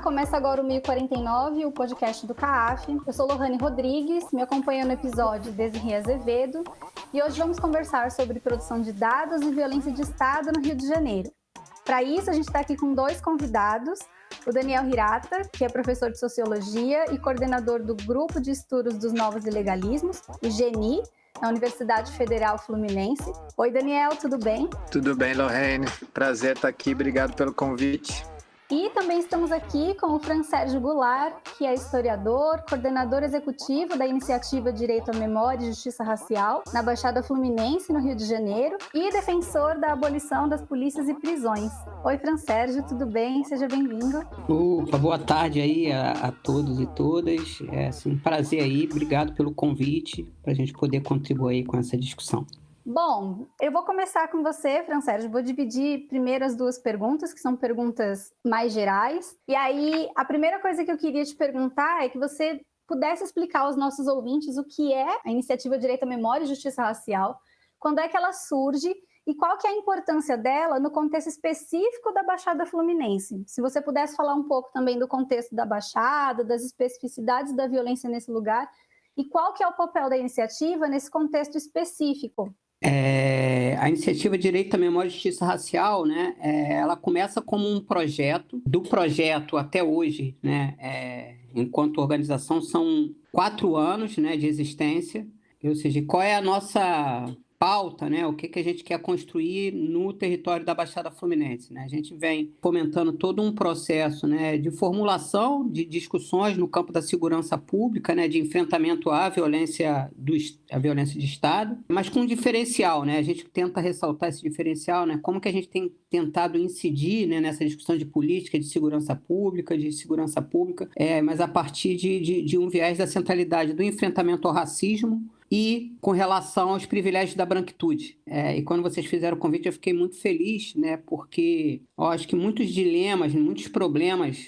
começa agora o 1049, o podcast do CAAF. Eu sou Lohane Rodrigues, me acompanha no episódio Desirê Azevedo, e hoje vamos conversar sobre produção de dados e violência de Estado no Rio de Janeiro. Para isso, a gente está aqui com dois convidados, o Daniel Hirata, que é professor de Sociologia e coordenador do Grupo de Estudos dos Novos Ilegalismos, o GENI, na Universidade Federal Fluminense. Oi, Daniel, tudo bem? Tudo bem, Lohane. Prazer estar aqui, obrigado pelo convite. E também estamos aqui com o Fran Sérgio Goulart, que é historiador, coordenador executivo da Iniciativa Direito à Memória e Justiça Racial, na Baixada Fluminense, no Rio de Janeiro, e defensor da abolição das polícias e prisões. Oi, Fran Sérgio, tudo bem? Seja bem-vindo. Opa, boa tarde aí a todos e todas. É um prazer aí, obrigado pelo convite, para a gente poder contribuir com essa discussão. Bom, eu vou começar com você, Fran Sérgio. Vou dividir primeiro as duas perguntas, que são perguntas mais gerais. E aí, a primeira coisa que eu queria te perguntar é que você pudesse explicar aos nossos ouvintes o que é a Iniciativa Direito à Memória e Justiça Racial, quando é que ela surge e qual que é a importância dela no contexto específico da Baixada Fluminense. Se você pudesse falar um pouco também do contexto da Baixada, das especificidades da violência nesse lugar, e qual que é o papel da iniciativa nesse contexto específico. A Iniciativa Direito à Memória e Justiça Racial, né, ela começa como um projeto. Do projeto até hoje, né, enquanto organização, são 4 anos, né, de existência. Ou seja, qual é a nossa pauta, né, o que a gente quer construir no território da Baixada Fluminense, né? A gente vem fomentando todo um processo, né, de formulação de discussões no campo da segurança pública, né, de enfrentamento à violência de Estado, mas com um diferencial, né? A gente tenta ressaltar esse diferencial, né? Como que a gente tem tentado incidir, né, nessa discussão de política de segurança pública, mas a partir de um viés da centralidade do enfrentamento ao racismo e com relação aos privilégios da branquitude. E quando vocês fizeram o convite, eu fiquei muito feliz, né, porque eu acho que muitos dilemas, muitos problemas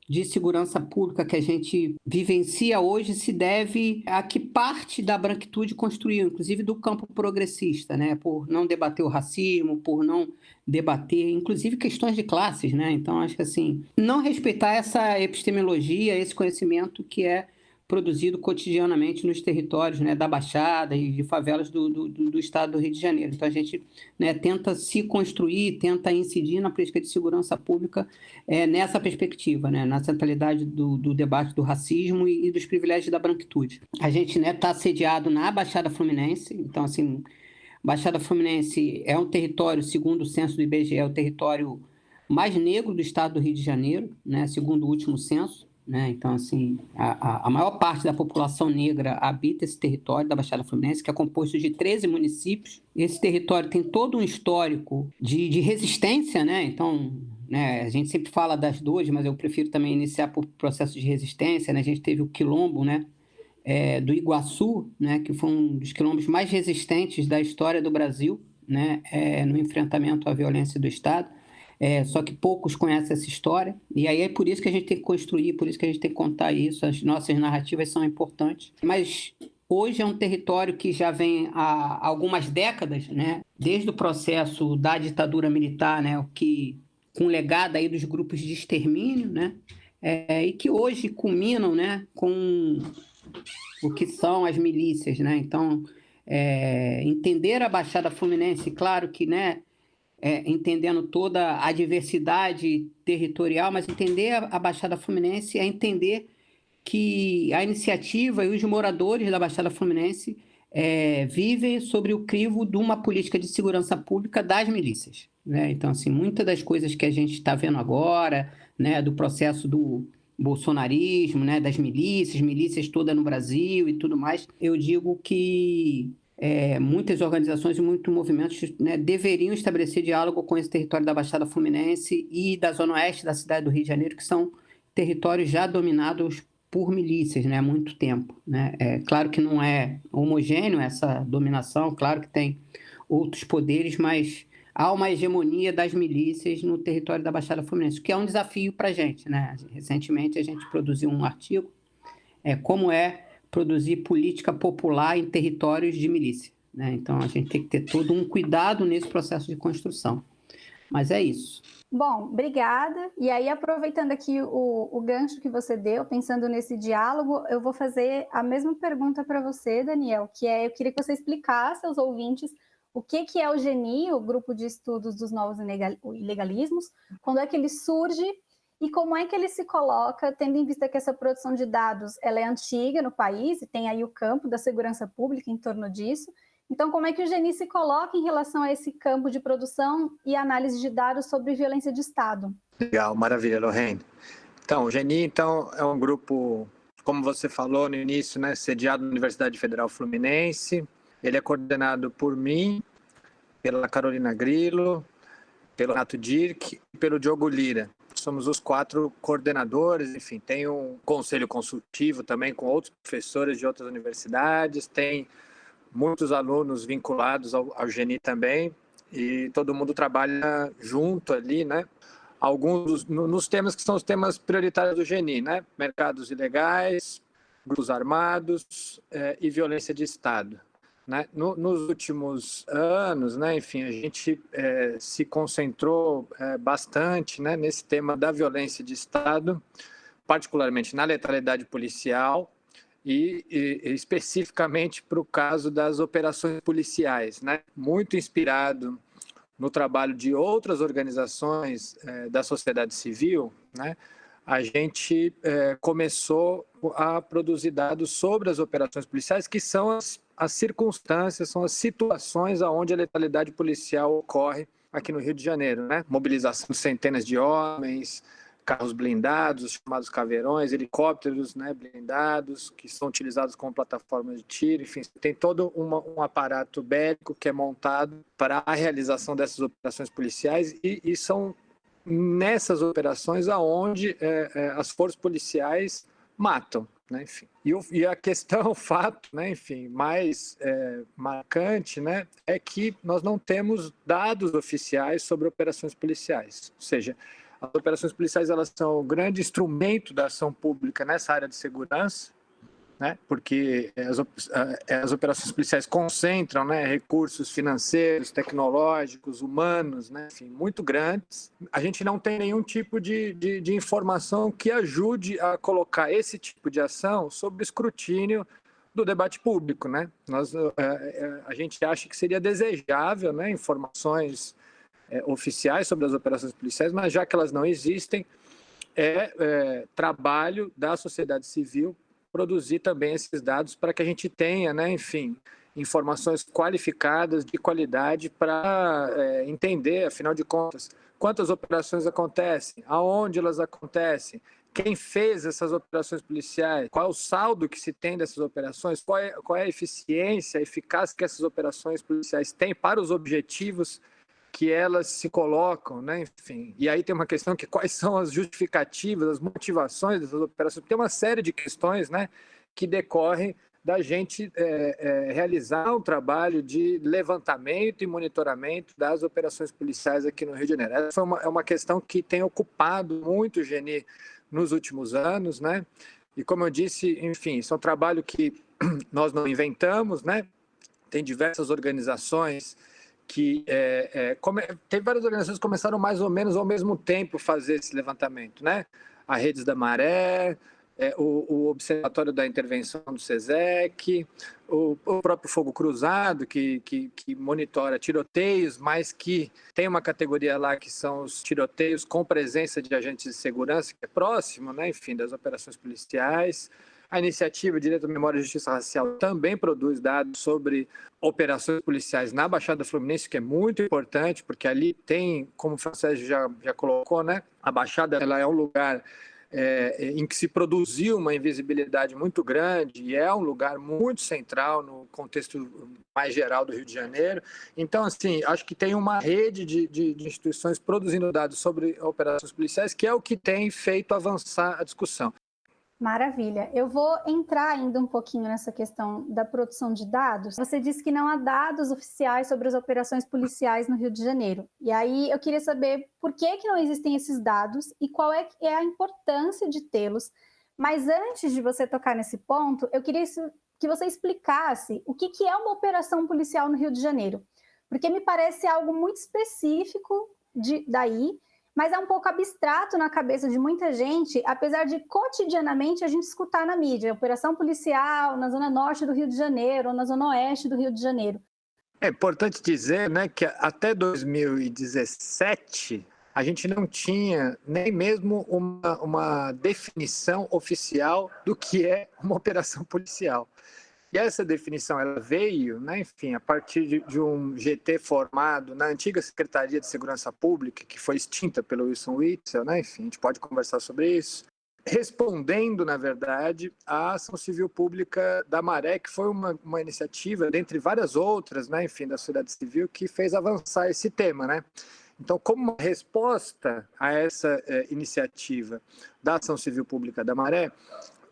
de segurança pública que a gente vivencia hoje se deve a que parte da branquitude construiu, inclusive do campo progressista, né, por não debater o racismo, por não debater, inclusive, questões de classes, né? Então, acho que, assim, não respeitar essa epistemologia, esse conhecimento que é produzido cotidianamente nos territórios, né, da Baixada e de favelas do estado do Rio de Janeiro. Então, a gente, né, tenta se construir, tenta incidir na política de segurança pública nessa perspectiva, né, na centralidade do debate do racismo e dos privilégios da branquitude. A gente, né, está sediado na Baixada Fluminense. Então, assim, Baixada Fluminense é um território, segundo o censo do IBGE, é o território mais negro do estado do Rio de Janeiro, né, segundo o último censo. Né? Então, assim, a maior parte da população negra habita esse território da Baixada Fluminense, que é composto de 13 municípios. Esse território tem todo um histórico de resistência, né? Então, né, a gente sempre fala das dores, mas eu prefiro também iniciar por processo de resistência. Né? A gente teve o quilombo, né, do Iguaçu, né, que foi um dos quilombos mais resistentes da história do Brasil, né, no enfrentamento à violência do Estado. Só que poucos conhecem essa história, e aí é por isso que a gente tem que construir, por isso que a gente tem que contar isso, as nossas narrativas são importantes. Mas hoje é um território que já vem há algumas décadas, né, desde o processo da ditadura militar, né, com o legado aí dos grupos de extermínio, né, e que hoje culminam, né, com o que são as milícias. Né? Então, entender a Baixada Fluminense, claro que, né, entendendo toda a diversidade territorial, mas entender a Baixada Fluminense é entender que a iniciativa e os moradores da Baixada Fluminense vivem sobre o crivo de uma política de segurança pública das milícias. Né? Então, assim, muitas das coisas que a gente está vendo agora, né, do processo do bolsonarismo, né, das milícias todas no Brasil e tudo mais, eu digo que muitas organizações e muitos movimentos, né, deveriam estabelecer diálogo com esse território da Baixada Fluminense e da Zona Oeste da cidade do Rio de Janeiro, que são territórios já dominados por milícias, né, há muito tempo. Né? Claro que não é homogêneo essa dominação, claro que tem outros poderes, mas há uma hegemonia das milícias no território da Baixada Fluminense, que é um desafio para a gente. Né? Recentemente a gente produziu um artigo, como produzir política popular em territórios de milícia. Né? Então, a gente tem que ter todo um cuidado nesse processo de construção. Mas é isso. Bom, obrigada. E aí, aproveitando aqui o gancho que você deu, pensando nesse diálogo, eu vou fazer a mesma pergunta para você, Daniel, que é, eu queria que você explicasse aos ouvintes o que é o GENI, o Grupo de Estudos dos Novos Ilegalismos, quando é que ele surge e como é que ele se coloca, tendo em vista que essa produção de dados ela é antiga no país e tem aí o campo da segurança pública em torno disso. Então, como é que o GENI se coloca em relação a esse campo de produção e análise de dados sobre violência de Estado? Legal, maravilha, Lorraine. Então, o GENI é um grupo, como você falou no início, né, sediado na Universidade Federal Fluminense. Ele é coordenado por mim, pela Carolina Grillo, pelo Renato Dirk e pelo Diogo Lira. Somos os 4 coordenadores, enfim, tem um conselho consultivo também com outros professores de outras universidades, tem muitos alunos vinculados ao GENI também, e todo mundo trabalha junto ali, né? Alguns nos temas que são os temas prioritários do GENI, né? Mercados ilegais, grupos armados e violência de Estado. Né? Nos últimos anos, né, enfim, a gente se concentrou bastante, né, nesse tema da violência de Estado, particularmente na letalidade policial e especificamente para o caso das operações policiais, né? Muito inspirado no trabalho de outras organizações da sociedade civil, né? A gente começou a produzir dados sobre as operações policiais, que são as circunstâncias, são as situações onde a letalidade policial ocorre aqui no Rio de Janeiro, né? Mobilização de centenas de homens, carros blindados, chamados caveirões, helicópteros, né, blindados, que são utilizados como plataformas de tiro, enfim, tem todo um aparato bélico que é montado para a realização dessas operações policiais e são nessas operações aonde as forças policiais matam, né, enfim. E a questão, o fato, né, enfim, mais marcante, né, é que nós não temos dados oficiais sobre operações policiais, ou seja, as operações policiais elas são o grande instrumento da ação pública nessa área de segurança, né? Porque as operações policiais concentram, né, recursos financeiros, tecnológicos, humanos, né, enfim, muito grandes. A gente não tem nenhum tipo de informação que ajude a colocar esse tipo de ação sob escrutínio do debate público, né? A gente acha que seria desejável, né, informações oficiais sobre as operações policiais, mas já que elas não existem, trabalho da sociedade civil produzir também esses dados para que a gente tenha, né, enfim, informações qualificadas, de qualidade, para entender, afinal de contas, quantas operações acontecem, aonde elas acontecem, quem fez essas operações policiais, qual é o saldo que se tem dessas operações, qual é a eficiência, a eficácia que essas operações policiais têm para os objetivos que elas se colocam, né? Enfim, e aí tem uma questão que quais são as justificativas, as motivações dessas operações, tem uma série de questões, né, que decorrem da gente realizar um trabalho de levantamento e monitoramento das operações policiais aqui no Rio de Janeiro. Essa é uma questão que tem ocupado muito o GENI nos últimos anos, né? E como eu disse, enfim, isso é um trabalho que nós não inventamos, né? Tem diversas organizações que tem várias organizações que começaram mais ou menos ao mesmo tempo fazer esse levantamento, né? A Redes da Maré, o Observatório da Intervenção do SESEC, o próprio Fogo Cruzado, que monitora tiroteios, mas que tem uma categoria lá que são os tiroteios com presença de agentes de segurança, que é próximo, né? Enfim, das operações policiais. A iniciativa Direito à Memória e Justiça Racial também produz dados sobre operações policiais na Baixada Fluminense, que é muito importante, porque ali tem, como o Francésio já colocou, né? A Baixada ela é um lugar em que se produziu uma invisibilidade muito grande e é um lugar muito central no contexto mais geral do Rio de Janeiro. Então, assim, acho que tem uma rede de instituições produzindo dados sobre operações policiais, que é o que tem feito avançar a discussão. Maravilha. Eu vou entrar ainda um pouquinho nessa questão da produção de dados. Você disse que não há dados oficiais sobre as operações policiais no Rio de Janeiro. E aí eu queria saber por que não existem esses dados e qual é a importância de tê-los. Mas antes de você tocar nesse ponto, eu queria que você explicasse o que é uma operação policial no Rio de Janeiro. Porque me parece algo muito específico daí, mas é um pouco abstrato na cabeça de muita gente, apesar de cotidianamente a gente escutar na mídia, operação policial na zona norte do Rio de Janeiro ou na zona oeste do Rio de Janeiro. É importante dizer, né, que até 2017 a gente não tinha nem mesmo uma definição oficial do que é uma operação policial. E essa definição ela veio, né, enfim, a partir de um GT formado na antiga Secretaria de Segurança Pública, que foi extinta pelo Wilson Witzel, né, enfim, a gente pode conversar sobre isso, respondendo, na verdade, à ação civil pública da Maré, que foi uma iniciativa, dentre várias outras, né, enfim, da sociedade civil, que fez avançar esse tema, né? Então, como uma resposta a essa iniciativa da ação civil pública da Maré,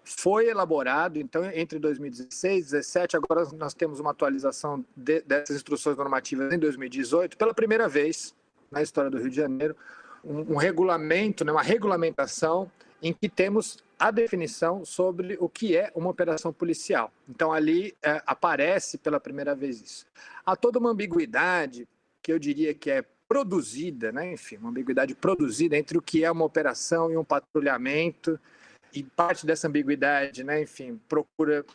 foi elaborado, então, entre 2016 e 2017, agora nós temos uma atualização dessas instruções normativas em 2018, pela primeira vez na história do Rio de Janeiro, um regulamento, né, uma regulamentação em que temos a definição sobre o que é uma operação policial. Então, ali aparece pela primeira vez isso. Há toda uma ambiguidade, que eu diria que é produzida, né? Enfim, uma ambiguidade produzida entre o que é uma operação e um patrulhamento, e parte dessa ambiguidade, né, enfim,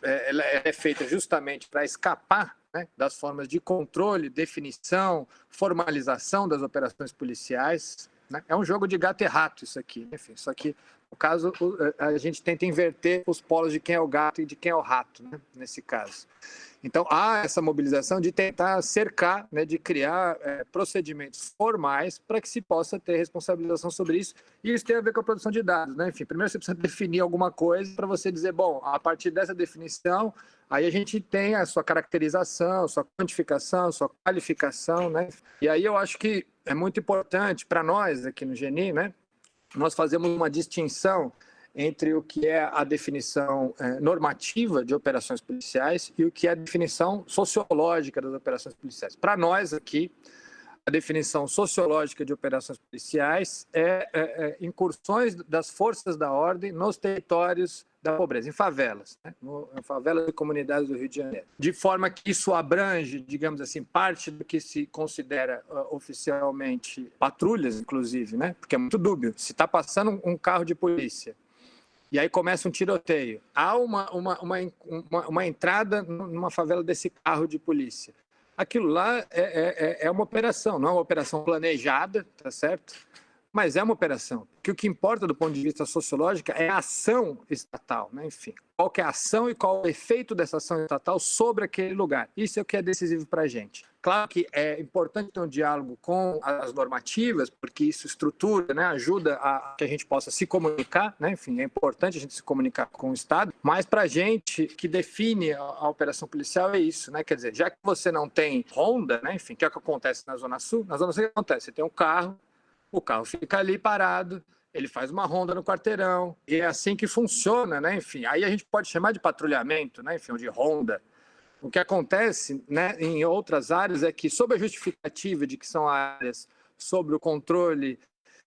ela é feita justamente para escapar, né, das formas de controle, definição, formalização das operações policiais, né? É um jogo de gato e rato isso aqui, enfim, só que no caso a gente tenta inverter os polos de quem é o gato e de quem é o rato, né, nesse caso. Então, há essa mobilização de tentar cercar, né, de criar procedimentos formais para que se possa ter responsabilização sobre isso. E isso tem a ver com a produção de dados, né? Enfim, primeiro você precisa definir alguma coisa para você dizer, bom, a partir dessa definição, aí a gente tem a sua caracterização, sua quantificação, sua qualificação, né? E aí eu acho que é muito importante para nós aqui no GNI, né? Nós fazemos uma distinção entre o que é a definição normativa de operações policiais e o que é a definição sociológica das operações policiais. Para nós aqui, a definição sociológica de operações policiais é incursões das forças da ordem nos territórios da pobreza, em favelas, né? Em favelas e comunidades do Rio de Janeiro. De forma que isso abrange, digamos assim, parte do que se considera oficialmente patrulhas, inclusive, né? Porque é muito dúbio. Se está passando um carro de polícia e aí começa um tiroteio, há uma entrada numa favela desse carro de polícia. Aquilo lá é uma operação, não é uma operação planejada, tá certo? Mas é uma operação. Porque o que importa do ponto de vista sociológico é a ação estatal, né? Enfim, qual que é a ação e qual é o efeito dessa ação estatal sobre aquele lugar. Isso é o que é decisivo para a gente. Claro que é importante ter um diálogo com as normativas, porque isso estrutura, né, ajuda a que a gente possa se comunicar, né? Enfim, é importante a gente se comunicar com o Estado, mas para a gente que define a operação policial é isso, né? Quer dizer, já que você não tem ronda, né? Enfim, que é o que acontece na Zona Sul, o que acontece? Você tem um carro, o carro fica ali parado, ele faz uma ronda no quarteirão, e é assim que funciona, né? Enfim, aí a gente pode chamar de patrulhamento, né? Enfim, ou de ronda. O que acontece, né, em outras áreas é que, sob a justificativa de que são áreas sob o controle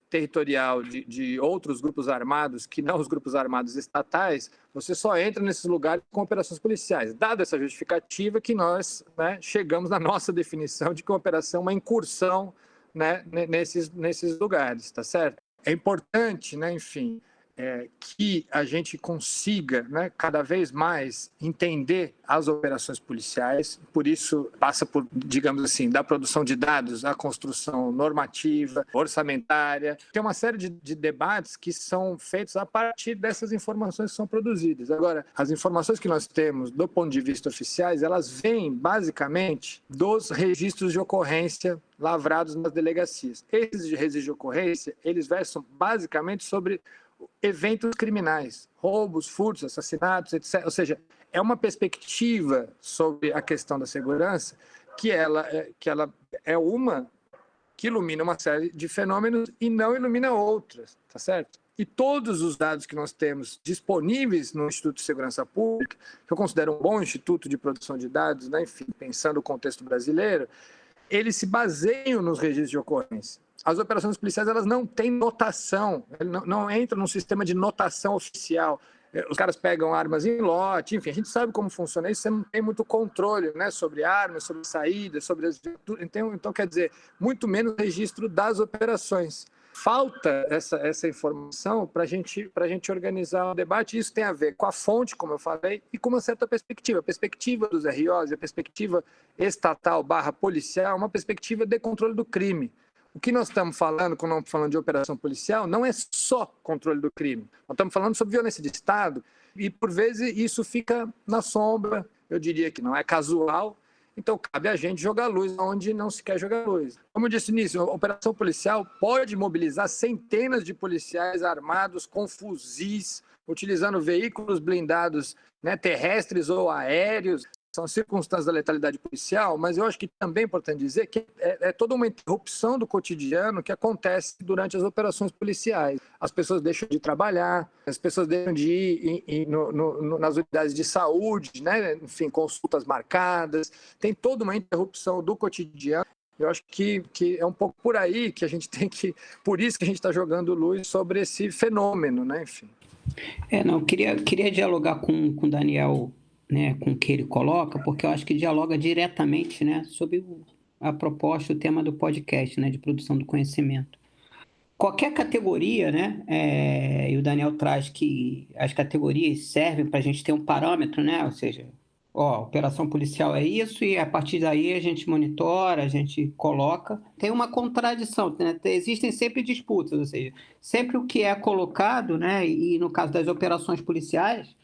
territorial de outros grupos armados, que não os grupos armados estatais, você só entra nesses lugares com operações policiais. Dada essa justificativa que nós, né, chegamos na nossa definição de que uma operação é uma incursão, né, nesses lugares, tá certo? É importante, né, enfim, que a gente consiga, né, cada vez mais entender as operações policiais, por isso passa por, digamos assim, da produção de dados à construção normativa, orçamentária. Tem uma série de debates que são feitos a partir dessas informações que são produzidas. Agora, as informações que nós temos do ponto de vista oficiais, elas vêm basicamente dos registros de ocorrência lavrados nas delegacias. Esses registros de ocorrência, eles versam basicamente sobre eventos criminais, roubos, furtos, assassinatos, etc. Ou seja, é uma perspectiva sobre a questão da segurança que ela é uma que ilumina uma série de fenômenos e não ilumina outras, tá certo? E todos os dados que nós temos disponíveis no Instituto de Segurança Pública, que eu considero um bom instituto de produção de dados, né? Enfim, pensando o contexto brasileiro, eles se baseiam nos registros de ocorrência. As operações policiais, elas não têm notação, não entram num sistema de notação oficial. os caras pegam armas em lote, enfim, a gente sabe como funciona isso, você não tem muito controle, né, sobre armas, sobre saídas, sobre as... Então, quer dizer, muito menos registro das operações. Falta essa informação para a gente organizar o debate. Isso tem a ver com a fonte, como eu falei, e com uma certa perspectiva. A perspectiva dos ROs, a perspectiva estatal / policial, uma perspectiva de controle do crime. O que nós estamos falando, quando estamos falando de operação policial, não é só controle do crime. Nós estamos falando sobre violência de Estado e, por vezes, isso fica na sombra. Eu diria que não é casual. Então, cabe a gente jogar luz onde não se quer jogar luz. Como eu disse nisso, a operação policial pode mobilizar centenas de policiais armados com fuzis, utilizando veículos blindados, né, terrestres ou aéreos. São circunstâncias da letalidade policial, mas eu acho que também é importante dizer que é toda uma interrupção do cotidiano que acontece durante as operações policiais. As pessoas deixam de trabalhar, as pessoas deixam de ir nas unidades de saúde, né? Enfim, consultas marcadas, tem toda uma interrupção do cotidiano. Eu acho que é um pouco por aí que a gente tem que... Por isso que a gente está jogando luz sobre esse fenômeno, né? Enfim. Não, queria dialogar com o Daniel, né, com o que ele coloca, porque eu acho que dialoga diretamente, né, sobre a proposta, o tema do podcast, né, de produção do conhecimento. Qualquer categoria, né, e o Daniel traz que as categorias servem para a gente ter um parâmetro, né, ou seja, operação policial é isso e a partir daí a gente monitora, a gente coloca. Tem uma contradição, né? Existem sempre disputas, ou seja, sempre o que é colocado, né, e no caso das operações policiais,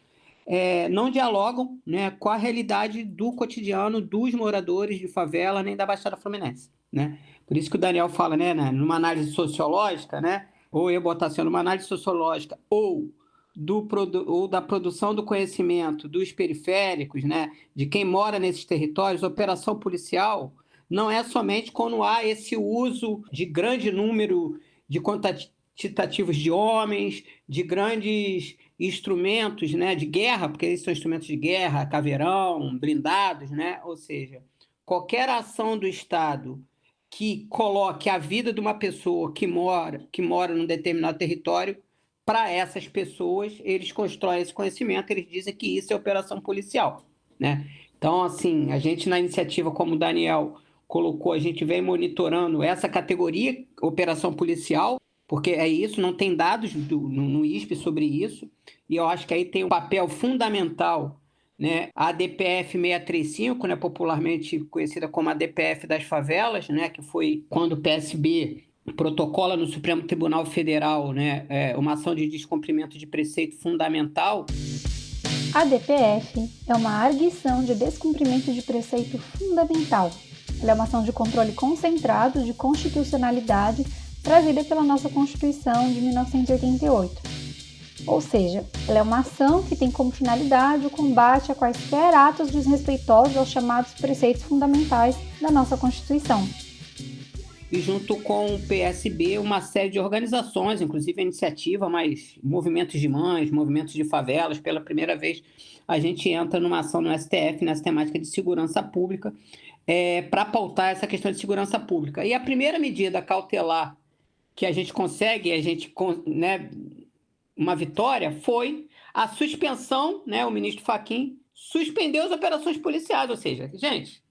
não dialogam, né, com a realidade do cotidiano dos moradores de favela nem da Baixada Fluminense, né? Por isso que o Daniel fala, né, numa análise sociológica, né, ou eu botar assim, numa análise sociológica ou da produção do conhecimento dos periféricos, né, de quem mora nesses territórios, a operação policial não é somente quando há esse uso de grande número de quantitativos de homens, de grandes instrumentos, né, de guerra, porque eles são instrumentos de guerra, caveirão, blindados, né? Ou seja, qualquer ação do Estado que coloque a vida de uma pessoa que mora num determinado território, para essas pessoas, eles constroem esse conhecimento, eles dizem que isso é operação policial, né? Então, assim, a gente na iniciativa, como o Daniel colocou, a gente vem monitorando essa categoria, operação policial, porque é isso, não tem dados no ISP sobre isso, e eu acho que aí tem um papel fundamental, né? A DPF 635, né, popularmente conhecida como a DPF das favelas, né, que foi quando o PSB protocola no Supremo Tribunal Federal, né, uma ação de descumprimento de preceito fundamental. A DPF é uma arguição de descumprimento de preceito fundamental. Ela é uma ação de controle concentrado de constitucionalidade trazida pela nossa Constituição de 1988. Ou seja, ela é uma ação que tem como finalidade o combate a quaisquer atos desrespeitosos aos chamados preceitos fundamentais da nossa Constituição. E junto com o PSB, uma série de organizações, inclusive a iniciativa, mas movimentos de mães, movimentos de favelas, pela primeira vez a gente entra numa ação no STF, nessa temática de segurança pública, para pautar essa questão de segurança pública. E a primeira medida cautelar que a gente consegue, né, uma vitória, foi a suspensão, né, o ministro Fachin suspendeu as operações policiais, ou seja, gente,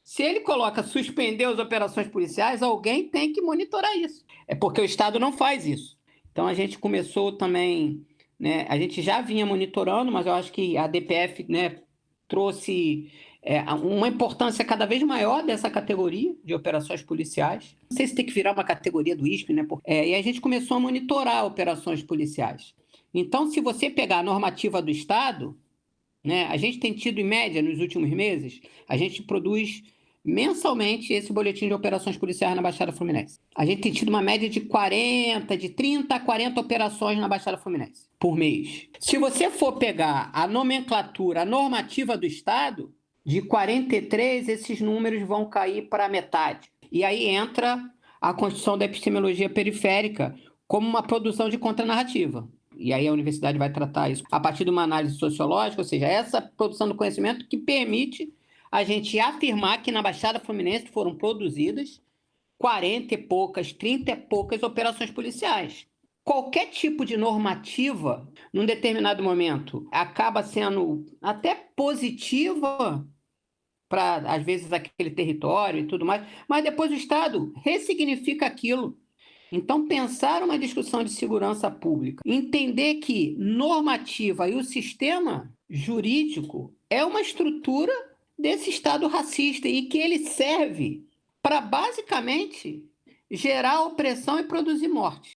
se ele coloca suspender as operações policiais, alguém tem que monitorar isso. É porque o Estado não faz isso. Então, a gente começou também, né, a gente já vinha monitorando, mas eu acho que a DPF, né, trouxe uma importância cada vez maior dessa categoria de operações policiais. Não sei se tem que virar uma categoria do ISP, né? E a gente começou a monitorar operações policiais. Então, se você pegar a normativa do Estado, né, a gente tem tido, em média, nos últimos meses, a gente produz mensalmente esse boletim de operações policiais na Baixada Fluminense. A gente tem tido uma média de 30 a 40 operações na Baixada Fluminense por mês. Se você for pegar a nomenclatura, a normativa do Estado, de 43, esses números vão cair para metade. E aí entra a construção da epistemologia periférica como uma produção de contranarrativa. E aí a universidade vai tratar isso a partir de uma análise sociológica, ou seja, essa produção do conhecimento que permite a gente afirmar que na Baixada Fluminense foram produzidas 40 e poucas, 30 e poucas operações policiais. qualquer tipo de normativa, num determinado momento, acaba sendo até positiva para, às vezes, aquele território e tudo mais, mas depois o Estado ressignifica aquilo. Então, pensar uma discussão de segurança pública, entender que normativa e o sistema jurídico é uma estrutura desse Estado racista e que ele serve para, basicamente, gerar opressão e produzir morte.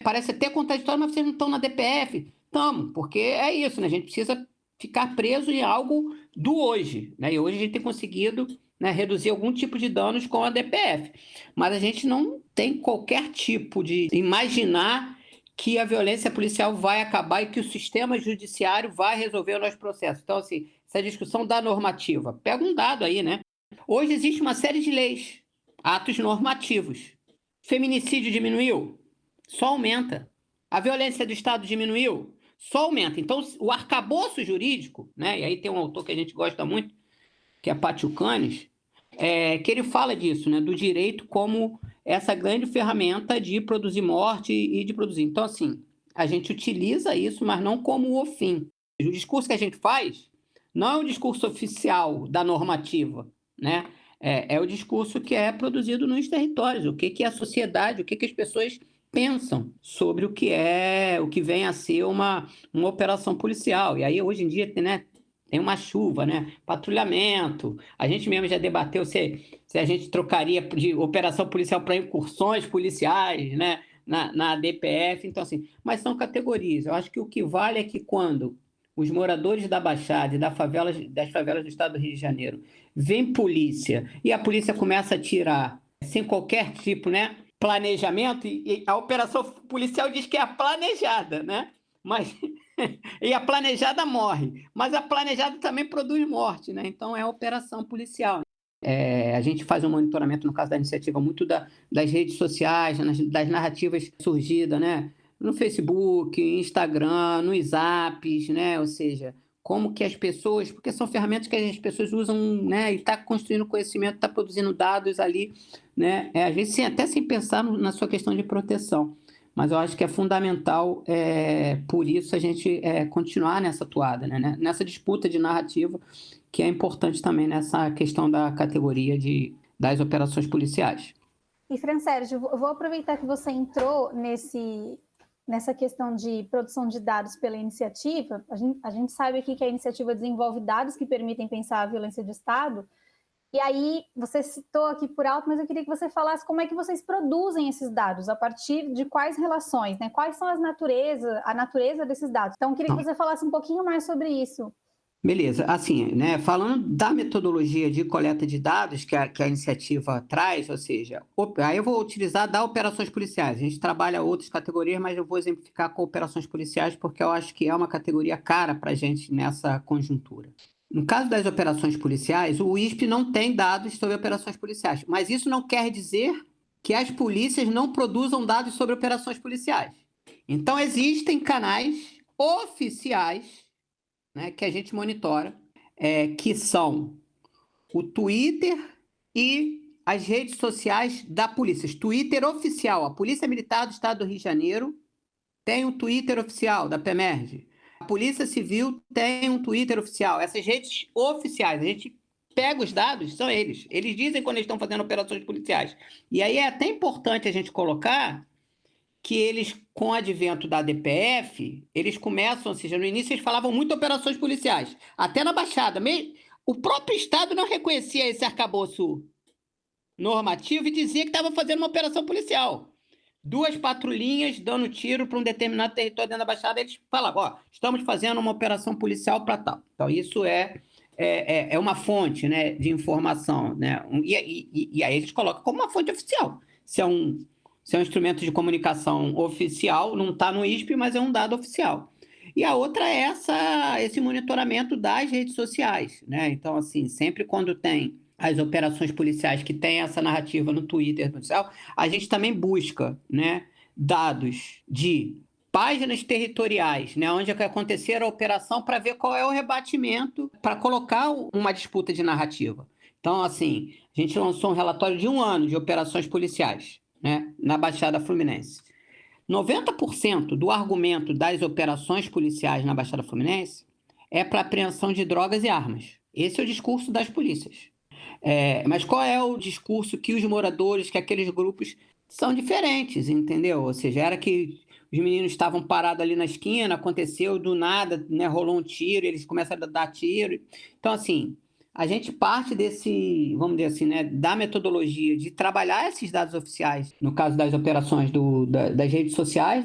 Parece até contraditório, mas vocês não estão na DPF. Estamos, porque é isso, né? A gente precisa ficar preso em algo do hoje, né? E hoje a gente tem conseguido, né, reduzir algum tipo de danos com a DPF. Mas a gente não tem qualquer tipo de imaginar que a violência policial vai acabar e que o sistema judiciário vai resolver o nosso processo. Então, assim, essa discussão da normativa. Pega um dado aí, né? Hoje existe uma série de leis, atos normativos. Feminicídio diminuiu? Só aumenta. A violência do Estado diminuiu? Só aumenta. Então, o arcabouço jurídico, né? E aí tem um autor que a gente gosta muito, que é Pátio Canes, que ele fala disso, né? Do direito como essa grande ferramenta de produzir morte e de produzir. Então, assim, a gente utiliza isso, mas não como o fim. O discurso que a gente faz não é o discurso oficial da normativa, né? É o discurso que é produzido nos territórios, o que é a sociedade, o que as pessoas pensam sobre o que vem a ser uma operação policial. E aí, hoje em dia, né, tem uma chuva, né? Patrulhamento. A gente mesmo já debateu se a gente trocaria de operação policial para incursões policiais, né? Na DPF. Então, assim, mas são categorias. Eu acho que o que vale é que quando os moradores da Baixada e das favelas do estado do Rio de Janeiro veem polícia e a polícia começa a atirar sem qualquer tipo, né, planejamento, e a operação policial diz que é a planejada, né? Mas e a planejada morre, mas a planejada também produz morte, né? Então é a operação policial. A gente faz um monitoramento, no caso da iniciativa, muito das redes sociais, das narrativas surgidas, né? No Facebook, Instagram, nos zaps, né? Ou seja, como que as pessoas, porque são ferramentas que as pessoas usam, né? E está construindo conhecimento, está produzindo dados ali, né? Às vezes até sem pensar na sua questão de proteção. Mas eu acho que é fundamental, por isso, a gente continuar nessa toada, né? Nessa disputa de narrativa, que é importante também nessa questão da categoria das operações policiais. E, Fran Sérgio, eu vou aproveitar que você entrou nessa questão de produção de dados pela iniciativa. A gente sabe aqui que a iniciativa desenvolve dados que permitem pensar a violência de Estado. E aí, você citou aqui por alto, mas eu queria que você falasse como é que vocês produzem esses dados, a partir de quais relações, né? Quais são a natureza desses dados. Então, eu queria que você falasse um pouquinho mais sobre isso. Beleza. Assim, né, falando da metodologia de coleta de dados que a iniciativa traz, ou seja, aí eu vou utilizar da operações policiais. A gente trabalha outras categorias, mas eu vou exemplificar com operações policiais porque eu acho que é uma categoria cara para a gente nessa conjuntura. No caso das operações policiais, o ISP não tem dados sobre operações policiais, mas isso não quer dizer que as polícias não produzam dados sobre operações policiais. Então, existem canais oficiais, né, que a gente monitora, que são o Twitter e as redes sociais da polícia. Twitter oficial, a Polícia Militar do Estado do Rio de Janeiro tem um Twitter oficial da PEMERG. A Polícia Civil tem um Twitter oficial. Essas redes oficiais, a gente pega os dados, são eles. Eles dizem quando eles estão fazendo operações policiais. E aí é até importante a gente colocar que eles, com o advento da DPF, eles começam, ou seja, no início eles falavam muito operações policiais, até na Baixada. O próprio Estado não reconhecia esse arcabouço normativo e dizia que estava fazendo uma operação policial. 2 patrulhinhas dando tiro para um determinado território dentro da Baixada, eles falavam, estamos fazendo uma operação policial para tal. Então, isso é uma fonte, né, de informação, né? E aí eles colocam como uma fonte oficial. Se é um instrumento de comunicação oficial, não está no ISP, mas é um dado oficial. E a outra é esse monitoramento das redes sociais, né? Então, assim, sempre quando tem as operações policiais que têm essa narrativa no Twitter, a gente também busca, né, dados de páginas territoriais, né, onde acontecer a operação, para ver qual é o rebatimento, para colocar uma disputa de narrativa. Então, assim, a gente lançou um relatório de 1 ano de operações policiais, né, na Baixada Fluminense. 90% do argumento das operações policiais na Baixada Fluminense é para apreensão de drogas e armas. Esse é o discurso das polícias. Mas qual é o discurso que os moradores, que aqueles grupos são diferentes, entendeu? Ou seja, era que os meninos estavam parados ali na esquina, aconteceu do nada, né, rolou um tiro, eles começaram a dar tiro. Então, assim, a gente parte desse, vamos dizer assim, né, da metodologia de trabalhar esses dados oficiais, no caso das operações das redes sociais,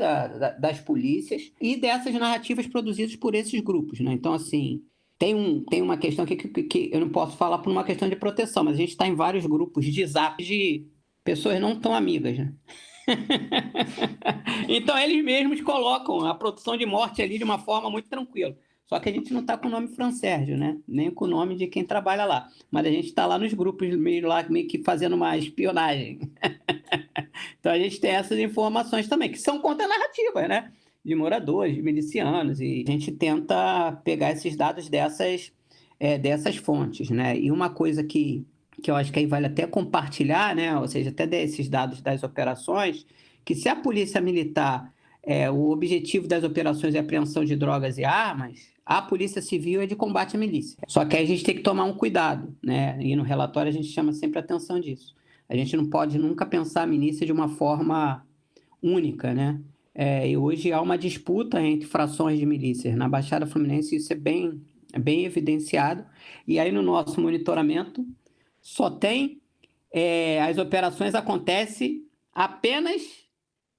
das polícias, e dessas narrativas produzidas por esses grupos, né? Então, assim, tem uma questão que eu não posso falar por uma questão de proteção, mas a gente está em vários grupos de zap de pessoas não tão amigas, né? Então, eles mesmos colocam a produção de morte ali de uma forma muito tranquila. Só que a gente não está com o nome Fransérgio, né? Nem com o nome de quem trabalha lá. Mas a gente está lá nos grupos, meio que fazendo uma espionagem. Então, a gente tem essas informações também, que são contra-narrativas, né? De moradores, de milicianos. E a gente tenta pegar esses dados dessas fontes, né? E uma coisa que eu acho que aí vale até compartilhar, né? Ou seja, até desses dados das operações, que se a polícia militar, o objetivo das operações é apreensão de drogas e armas, a polícia civil é de combate à milícia. Só que aí a gente tem que tomar um cuidado, né? E no relatório a gente chama sempre atenção disso. A gente não pode nunca pensar a milícia de uma forma única, né? E hoje há uma disputa entre frações de milícias. Na Baixada Fluminense isso é bem evidenciado. E aí no nosso monitoramento só tem as operações acontecem apenas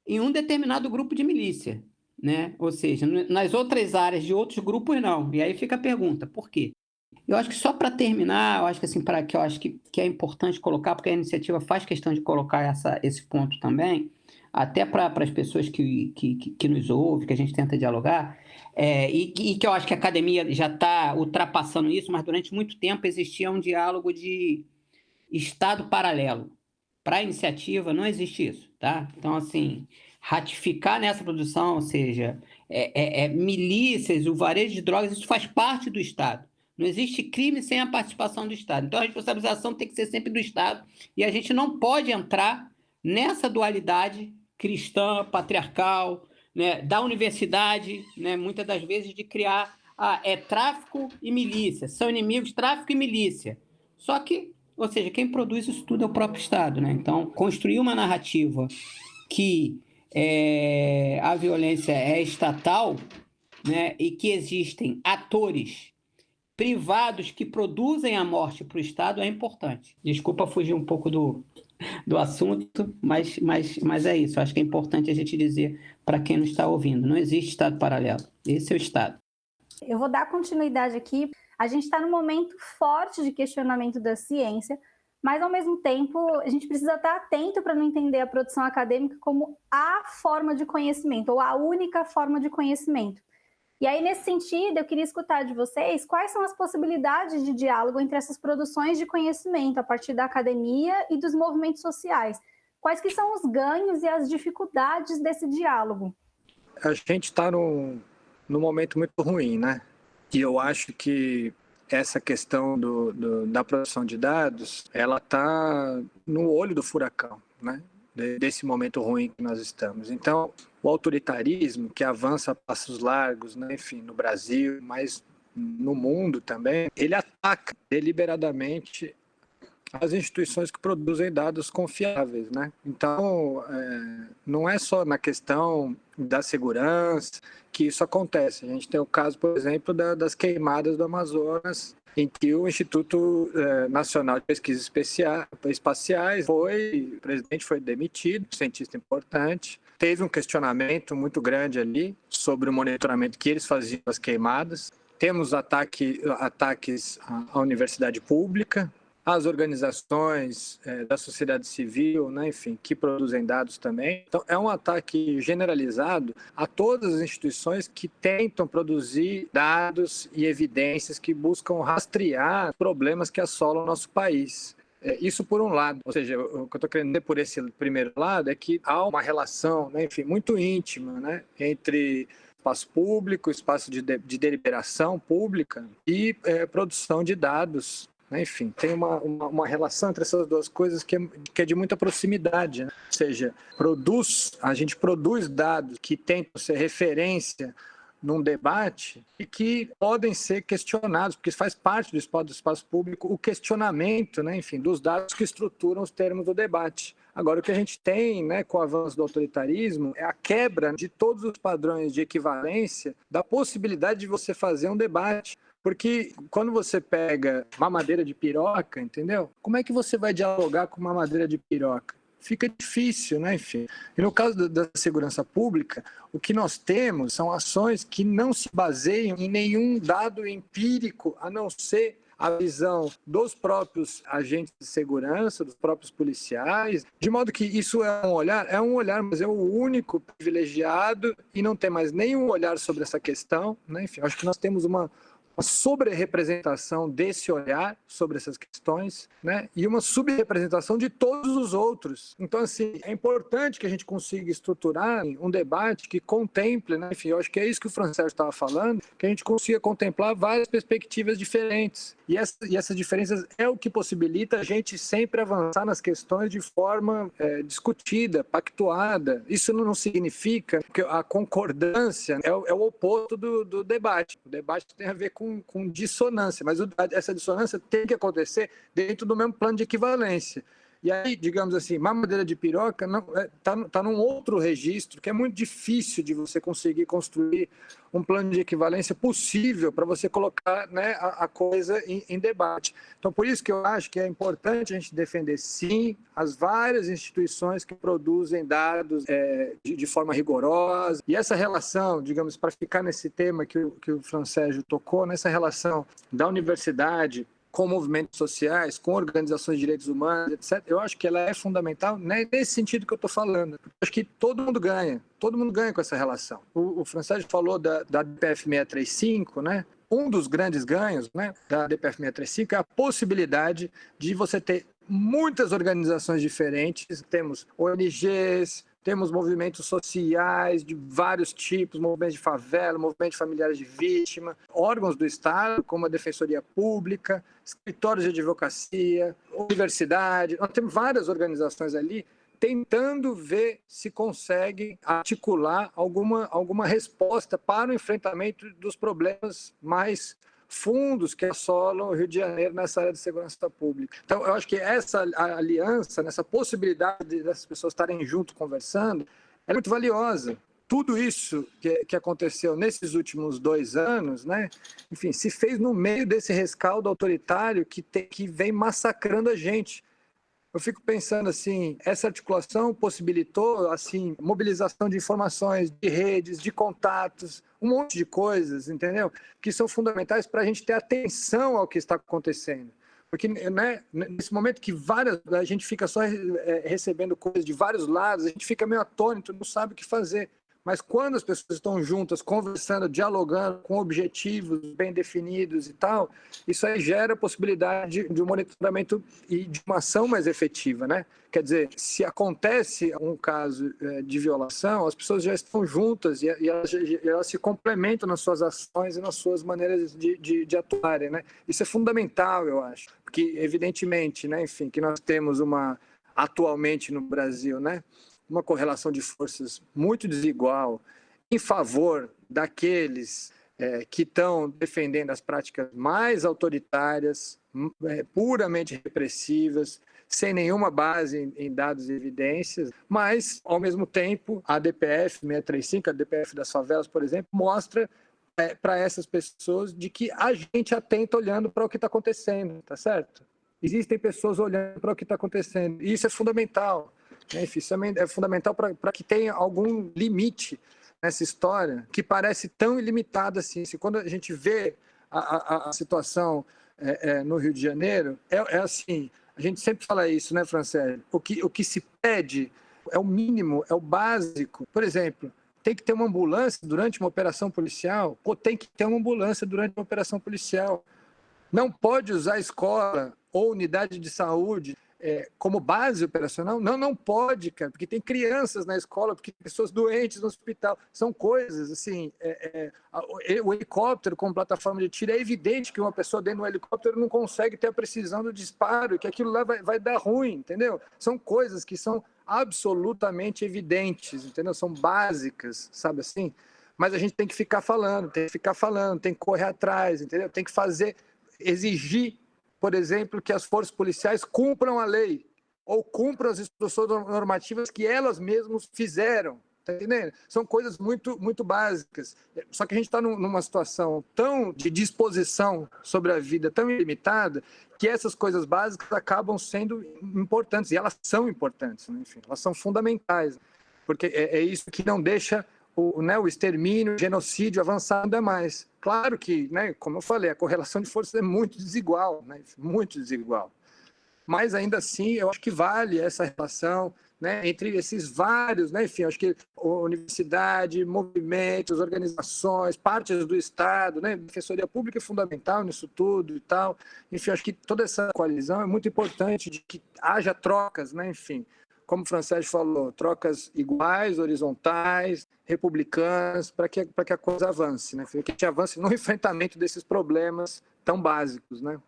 em um determinado grupo de milícia, né? Ou seja, nas outras áreas de outros grupos não. E aí fica a pergunta, por quê? Eu acho que só para terminar, eu acho que assim, eu acho que é importante colocar, porque a iniciativa faz questão de colocar esse ponto também, até para as pessoas que nos ouvem, que a gente tenta dialogar, e que eu acho que a academia já está ultrapassando isso, mas durante muito tempo existia um diálogo de Estado paralelo. Para a iniciativa não existe isso, tá? Então, assim, ratificar nessa produção, ou seja, milícias, o varejo de drogas, isso faz parte do Estado. Não existe crime sem a participação do Estado. Então, a responsabilização tem que ser sempre do Estado e a gente não pode entrar nessa dualidade cristã, patriarcal, né, da universidade, né, muitas das vezes de criar tráfico e milícia, são inimigos tráfico e milícia. Só que, ou seja, quem produz isso tudo é o próprio Estado, né? Então, construir uma narrativa que a violência é estatal, né, e que existem atores privados que produzem a morte para o Estado é importante. Desculpa fugir um pouco do assunto, mas é isso. Acho que é importante a gente dizer para quem não está ouvindo. Não existe Estado paralelo. Esse é o Estado. Eu vou dar continuidade aqui. A gente está num momento forte de questionamento da ciência, mas, ao mesmo tempo, a gente precisa estar atento para não entender a produção acadêmica como a forma de conhecimento, ou a única forma de conhecimento. E aí, nesse sentido, eu queria escutar de vocês quais são as possibilidades de diálogo entre essas produções de conhecimento a partir da academia e dos movimentos sociais. Quais que são os ganhos e as dificuldades desse diálogo? A gente está num momento muito ruim, né? E eu acho que essa questão da produção de dados, ela está no olho do furacão, né? Desse momento ruim que nós estamos. Então, o autoritarismo que avança a passos largos, né? Enfim, no Brasil, mas no mundo também, ele ataca deliberadamente as instituições que produzem dados confiáveis, né? Então, não é só na questão da segurança que isso acontece. A gente tem o caso, por exemplo, das queimadas do Amazonas, em que o Instituto Nacional de Pesquisas Espaciais o presidente foi demitido, um cientista importante, teve um questionamento muito grande ali sobre o monitoramento que eles faziam das queimadas. Temos ataques à universidade pública, às organizações da sociedade civil, né, enfim, que produzem dados também. Então, é um ataque generalizado a todas as instituições que tentam produzir dados e evidências que buscam rastrear problemas que assolam o nosso país. Isso por um lado, ou seja, o que eu estou querendo dizer por esse primeiro lado é que há uma relação, né, enfim, muito íntima, né, entre espaço público, espaço de deliberação pública e produção de dados né? Enfim, tem uma relação entre essas duas coisas que é de muita proximidade, né? Ou seja, a gente produz dados que tentam ser referência num debate e que podem ser questionados, porque faz parte do espaço público o questionamento, né, enfim, dos dados que estruturam os termos do debate. Agora, o que a gente tem, né, com o avanço do autoritarismo é a quebra de todos os padrões de equivalência da possibilidade de você fazer um debate. Porque quando você pega mamadeira de piroca, entendeu? Como é que você vai dialogar com mamadeira de piroca? Fica difícil, né, enfim. E no caso da segurança pública, o que nós temos são ações que não se baseiam em nenhum dado empírico, a não ser a visão dos próprios agentes de segurança, dos próprios policiais, de modo que isso é um olhar, mas é o único privilegiado e não tem mais nenhum olhar sobre essa questão, né? Enfim, acho que nós temos uma sobre-representação desse olhar sobre essas questões, né? E uma sub-representação de todos os outros. Então, assim, é importante que a gente consiga estruturar um debate que contemple, né? Enfim, eu acho que é isso que o Francérgio estava falando, que a gente consiga contemplar várias perspectivas diferentes. E essas diferenças é o que possibilita a gente sempre avançar nas questões de forma discutida, pactuada. Isso não significa que a concordância é o oposto do debate. O debate tem a ver com dissonância, mas essa dissonância tem que acontecer dentro do mesmo plano de equivalência. E aí, digamos assim, mamadeira de piroca está num outro registro que é muito difícil de você conseguir construir um plano de equivalência possível para você colocar, né, a coisa em debate. Então, por isso que eu acho que é importante a gente defender, sim, as várias instituições que produzem dados de forma rigorosa. E essa relação, digamos, para ficar nesse tema que o Francérgio tocou, nessa relação da universidade com movimentos sociais, com organizações de direitos humanos, etc., eu acho que ela é fundamental, né, nesse sentido que eu estou falando. Eu acho que todo mundo ganha com essa relação. O Francérgio falou da DPF 635, né? Um dos grandes ganhos, né, da DPF 635 é a possibilidade de você ter muitas organizações diferentes, temos ONGs, temos movimentos sociais de vários tipos, movimentos de favela, movimentos de familiares de vítima, órgãos do Estado, como a Defensoria Pública, escritórios de advocacia, universidade. Nós temos várias organizações ali tentando ver se conseguem articular alguma resposta para o enfrentamento dos problemas mais fundos que assolam o Rio de Janeiro nessa área de segurança pública. Então, eu acho que essa aliança, essa possibilidade dessas pessoas estarem junto conversando, é muito valiosa. Tudo isso que aconteceu nesses últimos 2 anos, né, enfim, se fez no meio desse rescaldo autoritário que vem massacrando a gente. Eu fico pensando assim, essa articulação possibilitou assim mobilização de informações, de redes, de contatos, um monte de coisas, entendeu? Que são fundamentais para a gente ter atenção ao que está acontecendo. Porque, né, nesse momento que a gente fica só recebendo coisas de vários lados, a gente fica meio atônito, não sabe o que fazer. Mas quando as pessoas estão juntas, conversando, dialogando com objetivos bem definidos e tal, isso aí gera a possibilidade de um monitoramento e de uma ação mais efetiva, né? Quer dizer, se acontece um caso de violação, as pessoas já estão juntas e elas se complementam nas suas ações e nas suas maneiras de atuarem, né? Isso é fundamental, eu acho, porque evidentemente, né, enfim, que nós temos atualmente no Brasil, né, uma correlação de forças muito desigual em favor daqueles que estão defendendo as práticas mais autoritárias, puramente repressivas, sem nenhuma base em dados e evidências, mas, ao mesmo tempo, a DPF 635, a DPF das favelas, por exemplo, mostra para essas pessoas de que a gente atenta olhando para o que está acontecendo, tá certo? Existem pessoas olhando para o que está acontecendo, e isso é fundamental. Enfim, isso é fundamental para que tenha algum limite nessa história que parece tão ilimitada assim. Quando a gente vê a situação no Rio de Janeiro, é assim, a gente sempre fala isso, né, Francérgio? O que se pede é o mínimo, é o básico. Por exemplo, tem que ter uma ambulância durante uma operação policial, ou tem que ter uma ambulância durante uma operação policial. Não pode usar escola ou unidade de saúde como base operacional? Não, não pode, cara, porque tem crianças na escola, porque tem pessoas doentes no hospital. São coisas, assim, o helicóptero como plataforma de tiro, é evidente que uma pessoa dentro do helicóptero não consegue ter a precisão do disparo, que aquilo lá vai dar ruim, entendeu? São coisas que são absolutamente evidentes, entendeu? São básicas, sabe assim? Mas a gente tem que ficar falando, tem que correr atrás, entendeu? Tem que exigir, por exemplo, que as forças policiais cumpram a lei ou cumpram as instruções normativas que elas mesmas fizeram, tá entendendo? São coisas muito, muito básicas. Só que a gente está numa situação tão de disposição sobre a vida, tão ilimitada, que essas coisas básicas acabam sendo importantes, e elas são importantes, né? Enfim, elas são fundamentais, porque é isso que não deixa o extermínio, o genocídio avançar ainda mais. Claro que, né, como eu falei, a correlação de forças é muito desigual, né, muito desigual. Mas ainda assim, eu acho que vale essa relação, né, entre esses vários, né, enfim, acho que a universidade, movimentos, organizações, partes do Estado, né, a Defensoria Pública é fundamental nisso tudo e tal. Enfim, acho que toda essa coalizão é muito importante de que haja trocas, né, enfim. Como o Francés falou, trocas iguais, horizontais, republicanas, para que a coisa avance, né? Que a gente avance no enfrentamento desses problemas tão básicos, né?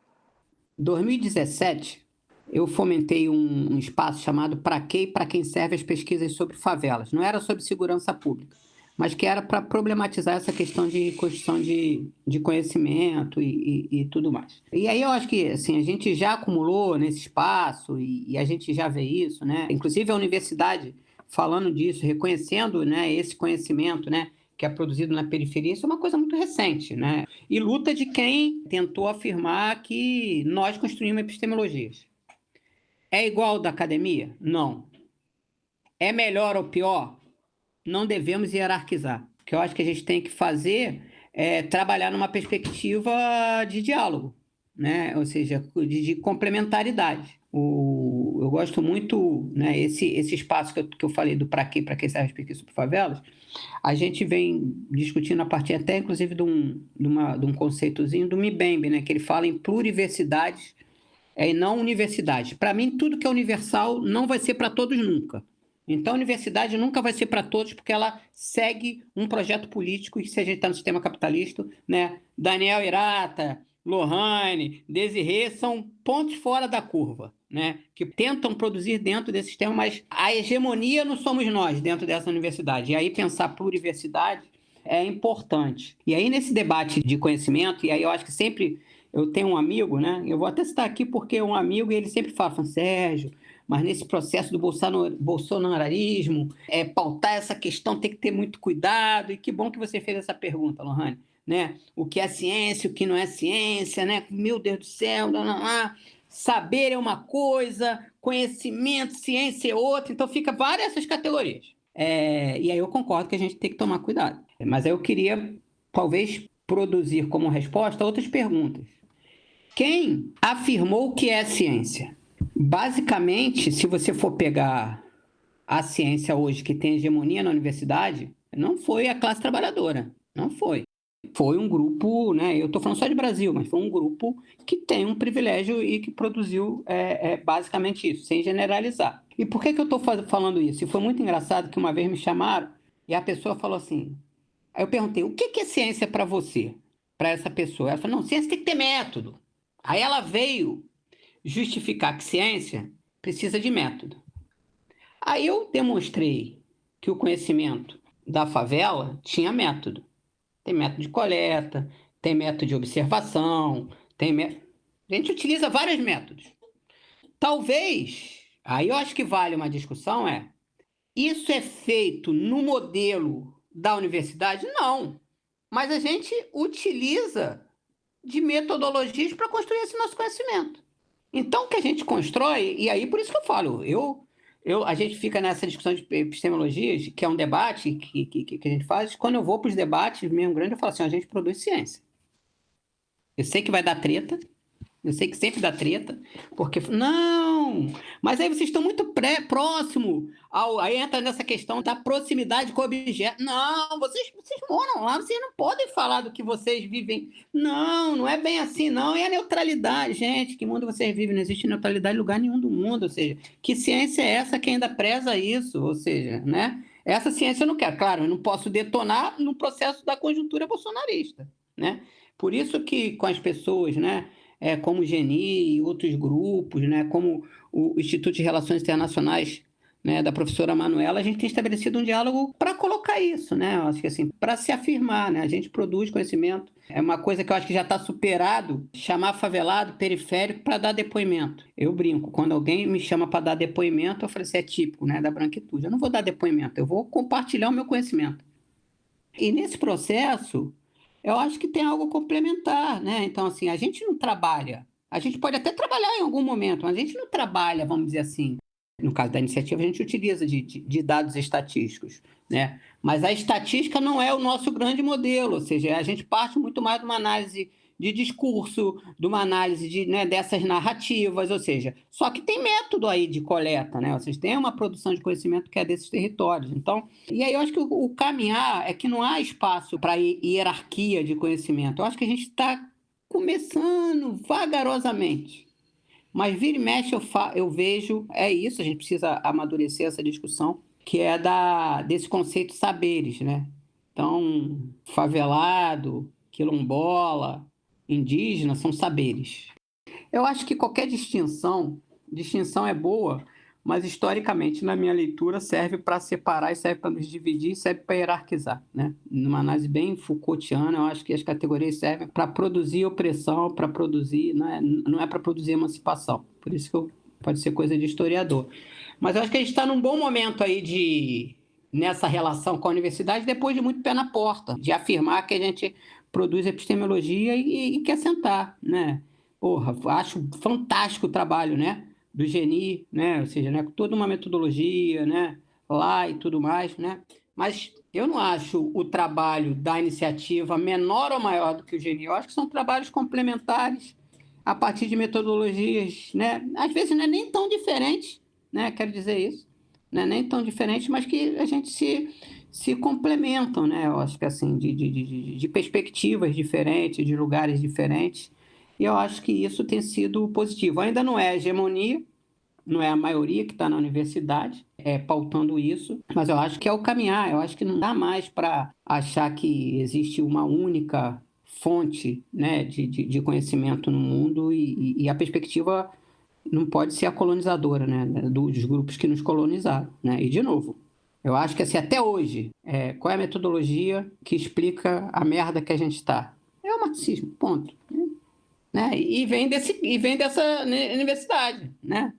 Em 2017, eu fomentei um espaço chamado Pra Quê e Pra Quem Serve as Pesquisas sobre Favelas. Não era sobre segurança pública, mas que era para problematizar essa questão de construção de conhecimento e tudo mais. E aí eu acho que assim, a gente já acumulou nesse espaço e a gente já vê isso, né? Inclusive a universidade falando disso, reconhecendo, né, esse conhecimento, né, que é produzido na periferia, isso é uma coisa muito recente, né? E luta de quem tentou afirmar que nós construímos epistemologias. É igual da academia? Não. É melhor ou pior? Não devemos hierarquizar. O que eu acho que a gente tem que fazer é trabalhar numa perspectiva de diálogo, né? Ou seja, de complementaridade. Eu gosto muito, né, esse espaço que eu falei do para quê, para quem serve as pesquisas sobre favelas, a gente vem discutindo a partir até, inclusive, de um conceitozinho do Mbembe, né, que ele fala em pluriversidades e não universidades. Para mim, tudo que é universal não vai ser para todos nunca. Então, a universidade nunca vai ser para todos, porque ela segue um projeto político, e se a gente está no sistema capitalista, né? Daniel Irata, Lohane, Desirê são pontos fora da curva, né? Que tentam produzir dentro desse sistema, mas a hegemonia não somos nós dentro dessa universidade. E aí pensar pluriversidade é importante. E aí, nesse debate de conhecimento, e aí eu acho que sempre eu tenho um amigo, né? Eu vou até citar aqui porque é um amigo e ele sempre fala, Sérgio, mas nesse processo do bolsonarismo, pautar essa questão tem que ter muito cuidado, e que bom que você fez essa pergunta, Lohane, né? O que é ciência, o que não é ciência, né? Meu Deus do céu, saber é uma coisa, conhecimento, ciência é outra, então fica várias essas categorias. E aí eu concordo que a gente tem que tomar cuidado. Mas aí eu queria, talvez, produzir como resposta outras perguntas. Quem afirmou que é ciência? Basicamente, se você for pegar a ciência hoje que tem hegemonia na universidade, não foi a classe trabalhadora, não foi. Foi um grupo, né? Eu estou falando só de Brasil, mas foi um grupo que tem um privilégio e que produziu basicamente isso, sem generalizar. E por que eu estou falando isso? E foi muito engraçado que uma vez me chamaram e a pessoa falou assim, aí eu perguntei, o que é ciência para você? Para essa pessoa. Ela falou, não, ciência tem que ter método. Aí ela veio justificar que ciência precisa de método. Aí eu demonstrei que o conhecimento da favela tinha método. Tem método de coleta, tem método de observação, a gente utiliza vários métodos. Talvez, aí eu acho que vale uma discussão, isso é feito no modelo da universidade? Não. Mas a gente utiliza de metodologias para construir esse nosso conhecimento. Então, o que a gente constrói, e aí por isso que eu falo, a gente fica nessa discussão de epistemologias, que é um debate que a gente faz, quando eu vou para os debates mesmo grandes, eu falo assim, a gente produz ciência. Eu sei que vai dar treta, Eu sei que sempre dá treta, porque, não, mas aí vocês estão muito próximo, aí entra nessa questão da proximidade com o objeto. Não, vocês moram lá, vocês não podem falar do que vocês vivem. Não é bem assim, não. É a neutralidade, gente, que mundo vocês vivem? Não existe neutralidade em lugar nenhum do mundo, ou seja, que ciência é essa que ainda preza isso? Ou seja, né? Essa ciência eu não quero. Claro, eu não posso detonar no processo da conjuntura bolsonarista, né? Por isso que com as pessoas, né, como o GENI e outros grupos, né, como o Instituto de Relações Internacionais, né, da professora Manuela, a gente tem estabelecido um diálogo para colocar isso, né? Eu acho que assim, para se afirmar, né? A gente produz conhecimento. É uma coisa que eu acho que já está superado, chamar favelado, periférico para dar depoimento. Eu brinco, quando alguém me chama para dar depoimento, eu falo assim, é típico, né, da branquitude. Eu não vou dar depoimento, eu vou compartilhar o meu conhecimento. E nesse processo, eu acho que tem algo complementar, né? Então, assim, a gente não trabalha. A gente pode até trabalhar em algum momento, mas a gente não trabalha, vamos dizer assim. No caso da iniciativa, a gente utiliza de dados estatísticos, né? Mas a estatística não é o nosso grande modelo, ou seja, a gente parte muito mais de uma análise de discurso, de uma análise né, dessas narrativas, ou seja, só que tem método aí de coleta, né? Vocês têm uma produção de conhecimento que é desses territórios. Então, e aí eu acho que o caminhar é que não há espaço para hierarquia de conhecimento. Eu acho que a gente está começando vagarosamente. Mas vira e mexe eu vejo, é isso, a gente precisa amadurecer essa discussão, que é desse conceito saberes, né? Então, favelado, quilombola, indígena, são saberes. Eu acho que qualquer distinção é boa, mas historicamente, na minha leitura, serve para separar, serve para nos dividir, serve para hierarquizar, né? Numa análise bem Foucaultiana, eu acho que as categorias servem para produzir opressão, para produzir, não é para produzir emancipação. Por isso que pode ser coisa de historiador. Mas eu acho que a gente está num bom momento aí nessa relação com a universidade, depois de muito pé na porta, de afirmar que a gente produz epistemologia e quer sentar, né? Porra, acho fantástico o trabalho, né? Do GENI, né? Ou seja, né? Toda uma metodologia, né? Lá e tudo mais, né? Mas eu não acho o trabalho da iniciativa menor ou maior do que o GENI. Eu acho que são trabalhos complementares a partir de metodologias, né? Às vezes não é nem tão diferente, né? Quero dizer isso, não é nem tão diferente, mas que a gente se complementam, né? Eu acho que assim, de perspectivas diferentes, de lugares diferentes. E eu acho que isso tem sido positivo. Ainda não é a hegemonia, não é a maioria que está na universidade pautando isso, mas eu acho que é o caminhar. Eu acho que não dá mais para achar que existe uma única fonte, né, de conhecimento no mundo e a perspectiva não pode ser a colonizadora, né, dos grupos que nos colonizaram, né? E, de novo, eu acho que assim, até hoje, qual é a metodologia que explica a merda que a gente está? É o marxismo, ponto. Né? E vem dessa universidade, né?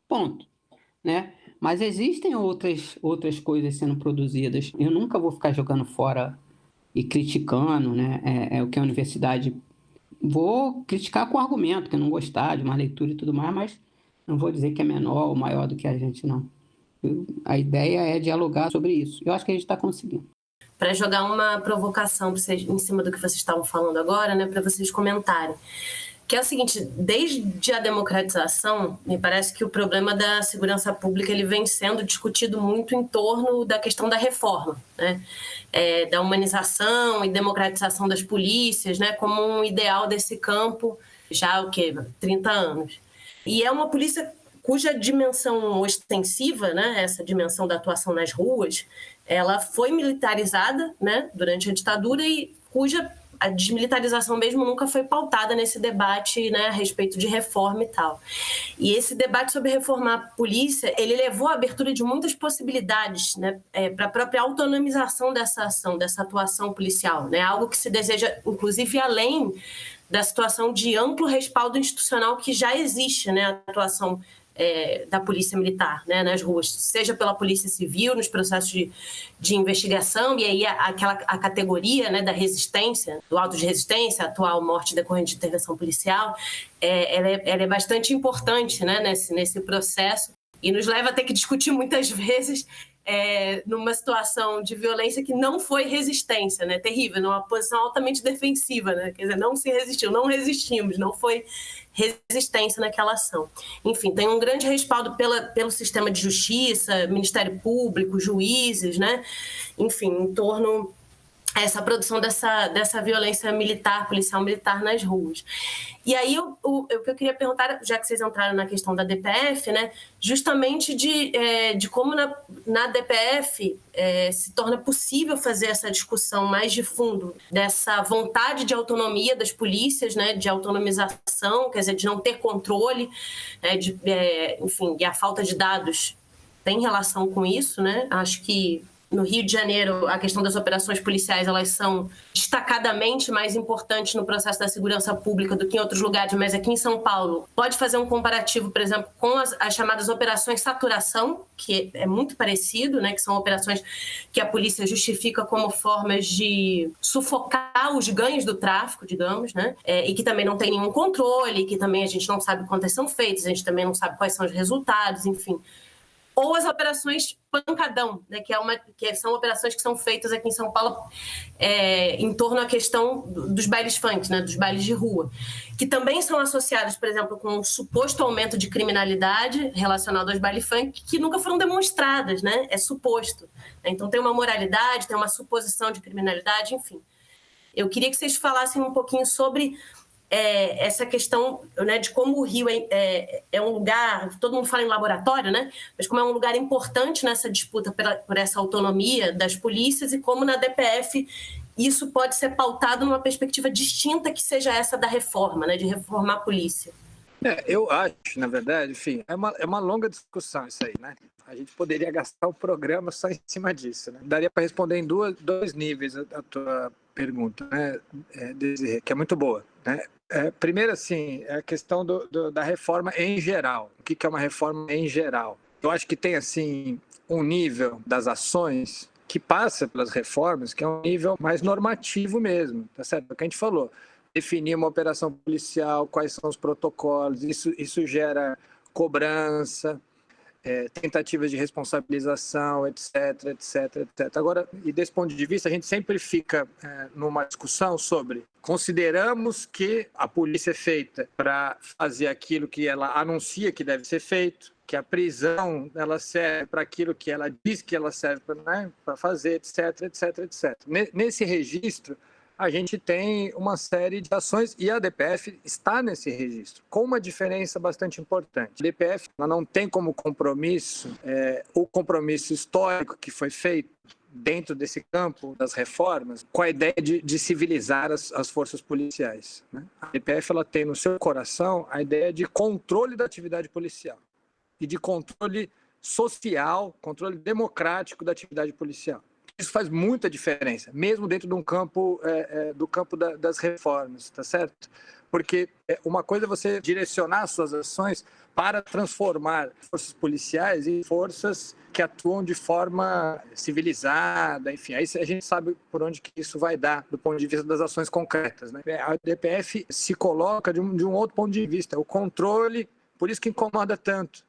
Ponto, né? Mas existem outras coisas sendo produzidas. Eu nunca vou ficar jogando fora e criticando, né? O que a universidade... Vou criticar com argumento, que eu não gostar de uma leitura e tudo mais, mas não vou dizer que é menor ou maior do que a gente, não. A ideia é dialogar sobre isso. Eu acho que a gente está conseguindo. Para jogar uma provocação pra vocês, em cima do que vocês estavam falando agora, né, para vocês comentarem. Que é o seguinte, desde a democratização, me parece que o problema da segurança pública ele vem sendo discutido muito em torno da questão da reforma, né? Da humanização e democratização das polícias, né? Como um ideal desse campo já há 30 anos. E é uma polícia cuja dimensão ostensiva, né? Essa dimensão da atuação nas ruas, ela foi militarizada, né? Durante a ditadura e cuja a desmilitarização mesmo nunca foi pautada nesse debate, né, a respeito de reforma e tal. E esse debate sobre reformar a polícia, ele levou à abertura de muitas possibilidades, né, para a própria autonomização dessa ação, dessa atuação policial, né, algo que se deseja, inclusive, além da situação de amplo respaldo institucional que já existe, né, a atuação da polícia militar, né, nas ruas, seja pela polícia civil, nos processos de investigação, e aí a categoria, né, da resistência, do auto de resistência, atual morte decorrente de intervenção policial, ela é bastante importante, né, nesse processo. e nos leva a ter que discutir muitas vezes numa situação de violência que não foi resistência, né? Terrível, numa posição altamente defensiva, né? Quer dizer, não se resistiu, não resistimos, não foi resistência naquela ação. Enfim, tem um grande respaldo pelo sistema de justiça, Ministério Público, juízes, né? Enfim, em torno essa produção dessa violência militar, policial militar nas ruas. E aí, o que eu queria perguntar, já que vocês entraram na questão da DPF, né, justamente de como na DPF se torna possível fazer essa discussão mais de fundo, dessa vontade de autonomia das polícias, né, de autonomização, quer dizer, de não ter controle, enfim, e a falta de dados tem relação com isso, né? Acho que no Rio de Janeiro, a questão das operações policiais, elas são destacadamente mais importantes no processo da segurança pública do que em outros lugares, mas aqui em São Paulo, pode fazer um comparativo, por exemplo, com as chamadas operações saturação, que é muito parecido, né, que são operações que a polícia justifica como formas de sufocar os ganhos do tráfico, digamos, né, e que também não tem nenhum controle, que também a gente não sabe quantas são feitas, a gente também não sabe quais são os resultados, enfim. Ou as operações pancadão, né, que são operações que são feitas aqui em São Paulo em torno à questão dos bailes funk, né, dos bailes de rua, que também são associados, por exemplo, com um suposto aumento de criminalidade relacionado aos bailes funk, que nunca foram demonstradas, né, é suposto. Então tem uma moralidade, tem uma suposição de criminalidade, enfim. Eu queria que vocês falassem um pouquinho sobre essa questão, né, de como o Rio é um lugar, todo mundo fala em laboratório, né, mas como é um lugar importante nessa disputa por essa autonomia das polícias e como na DPF isso pode ser pautado numa perspectiva distinta que seja essa da reforma, né, de reformar a polícia. Eu acho, na verdade, enfim, é uma longa discussão isso aí, né? A gente poderia gastar o programa só em cima disso, né? Daria para responder em dois níveis a tua pergunta, né, que é muito boa, né? Primeiro, assim, a questão da reforma em geral. O que é uma reforma em geral? Eu acho que tem, assim, um nível das ações que passa pelas reformas, que é um nível mais normativo mesmo, tá certo? É o que a gente falou. Definir uma operação policial, quais são os protocolos, isso gera cobrança, tentativas de responsabilização, etc. Agora, e desse ponto de vista, a gente sempre fica numa discussão sobre consideramos que a polícia é feita para fazer aquilo que ela anuncia que deve ser feito, que a prisão ela serve para aquilo que ela diz que ela serve para fazer, etc. Nesse registro, a gente tem uma série de ações e a DPF está nesse registro, com uma diferença bastante importante. A DPF ela não tem como compromisso o compromisso histórico que foi feito dentro desse campo das reformas, com a ideia de civilizar as forças policiais, né? A DPF ela tem no seu coração a ideia de controle da atividade policial e de controle social, controle democrático da atividade policial. Isso faz muita diferença, mesmo dentro de um campo, do campo das reformas, tá certo? Porque uma coisa é você direcionar suas ações para transformar forças policiais em forças que atuam de forma civilizada, enfim, aí a gente sabe por onde que isso vai dar, do ponto de vista das ações concretas, né? A DPF se coloca de um outro ponto de vista, o controle, por isso que incomoda tanto.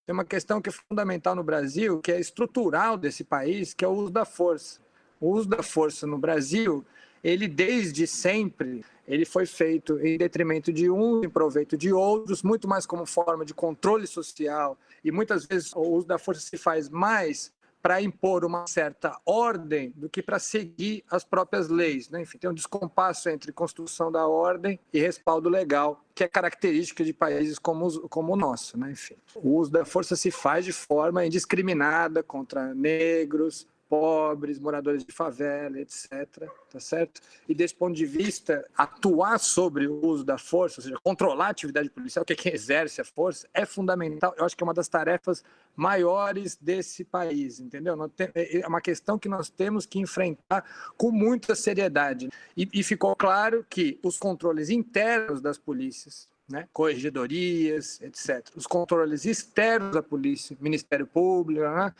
Tem uma questão que é fundamental no Brasil, que é estrutural desse país, que é o uso da força. O uso da força no Brasil, ele desde sempre, ele foi feito em detrimento de uns, em proveito de outros, muito mais como forma de controle social. E muitas vezes o uso da força se faz mais para impor uma certa ordem do que para seguir as próprias leis, né? Enfim, tem um descompasso entre construção da ordem e respaldo legal, que é característica de países como o nosso, né? Enfim, o uso da força se faz de forma indiscriminada contra negros, pobres, moradores de favela, etc. Tá certo? E desse ponto de vista, atuar sobre o uso da força, ou seja, controlar a atividade policial, que é quem exerce a força, é fundamental. Eu acho que é uma das tarefas maiores desse país, entendeu? É uma questão que nós temos que enfrentar com muita seriedade. E ficou claro que os controles internos das polícias, né, corregedorias, etc., os controles externos da polícia, Ministério Público, né,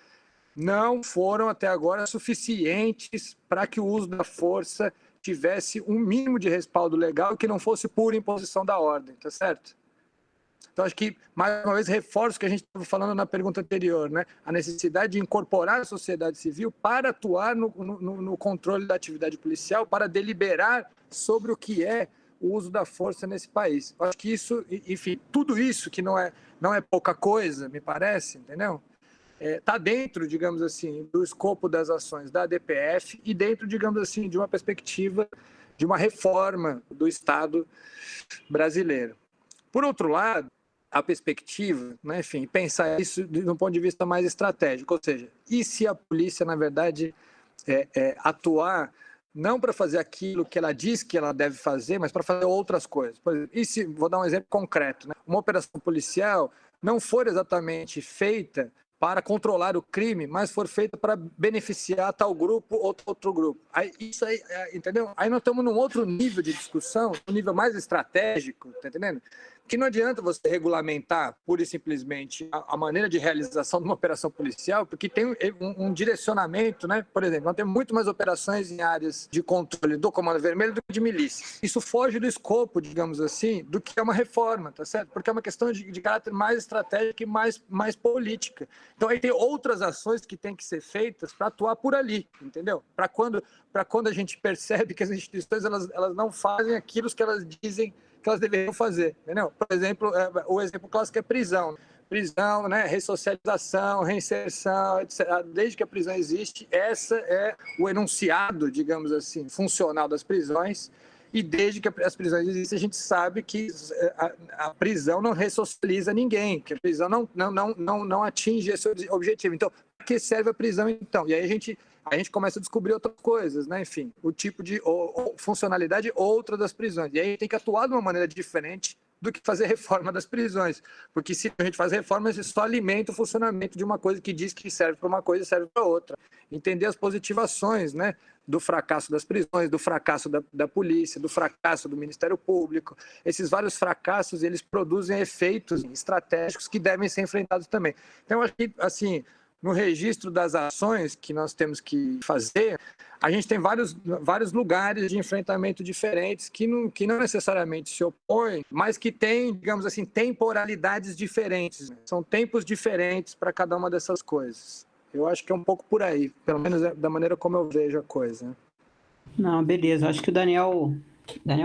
não foram até agora suficientes para que o uso da força tivesse um mínimo de respaldo legal que não fosse pura imposição da ordem, tá certo? Então, acho que, mais uma vez, reforço o que a gente estava falando na pergunta anterior, né? A necessidade de incorporar a sociedade civil para atuar no controle da atividade policial, para deliberar sobre o que é o uso da força nesse país. Eu acho que isso, enfim, tudo isso que não é pouca coisa, me parece, entendeu? Está dentro, digamos assim, do escopo das ações da ADPF e dentro, digamos assim, de uma perspectiva de uma reforma do Estado brasileiro. Por outro lado, a perspectiva, né, enfim, pensar isso de um ponto de vista mais estratégico, ou seja, e se a polícia, na verdade, atuar não para fazer aquilo que ela diz que ela deve fazer, mas para fazer outras coisas. Por exemplo, e se, vou dar um exemplo concreto, né? Uma operação policial não for exatamente feita para controlar o crime, mas for feita para beneficiar tal grupo ou outro grupo. Isso aí, entendeu? Aí nós estamos num outro nível de discussão, um nível mais estratégico, tá entendendo? Que não adianta você regulamentar pura e simplesmente a maneira de realização de uma operação policial, porque tem um direcionamento, né? Por exemplo, nós temos muito mais operações em áreas de controle do Comando Vermelho do que de milícia. Isso foge do escopo, digamos assim, do que é uma reforma, tá certo? Porque é uma questão de caráter mais estratégico e mais política. Então, aí tem outras ações que têm que ser feitas para atuar por ali, entendeu? Para quando a gente percebe que as instituições elas não fazem aquilo que elas dizem que elas deveriam fazer, entendeu? Por exemplo, o exemplo clássico é prisão. Prisão, né, ressocialização, reinserção, etc. Desde que a prisão existe, essa é o enunciado, digamos assim, funcional das prisões. E desde que as prisões existem, a gente sabe que a prisão não ressocializa ninguém, que a prisão não atinge esse objetivo. Então, para que serve a prisão, então? E aí a gente começa a descobrir outras coisas, né? Enfim, o tipo de funcionalidade outra das prisões. E aí a gente tem que atuar de uma maneira diferente do que fazer reforma das prisões. Porque se a gente faz reforma, isso só alimenta o funcionamento de uma coisa que diz que serve para uma coisa e serve para outra. Entender as positivações, né? Do fracasso das prisões, do fracasso da polícia, do fracasso do Ministério Público. Esses vários fracassos, eles produzem efeitos estratégicos que devem ser enfrentados também. Então, eu acho que, assim, no registro das ações que nós temos que fazer, a gente tem vários lugares de enfrentamento diferentes que não necessariamente se opõem, mas que têm, digamos assim, temporalidades diferentes. Né? São tempos diferentes para cada uma dessas coisas. Eu acho que é um pouco por aí, pelo menos da maneira como eu vejo a coisa. Não, beleza. Acho que o Daniel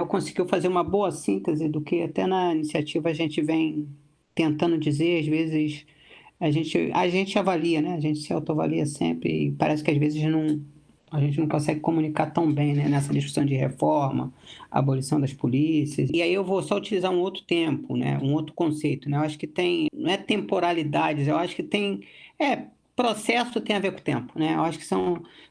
conseguiu fazer uma boa síntese do que até na iniciativa a gente vem tentando dizer. Às vezes a gente avalia, né? A gente se autoavalia sempre e parece que às vezes a gente não consegue comunicar tão bem, né? Nessa discussão de reforma, abolição das polícias. E aí eu vou só utilizar um outro tempo, né? Um outro conceito, né? Eu acho que não é temporalidades, eu acho que processo tem a ver com o tempo, né? Eu acho que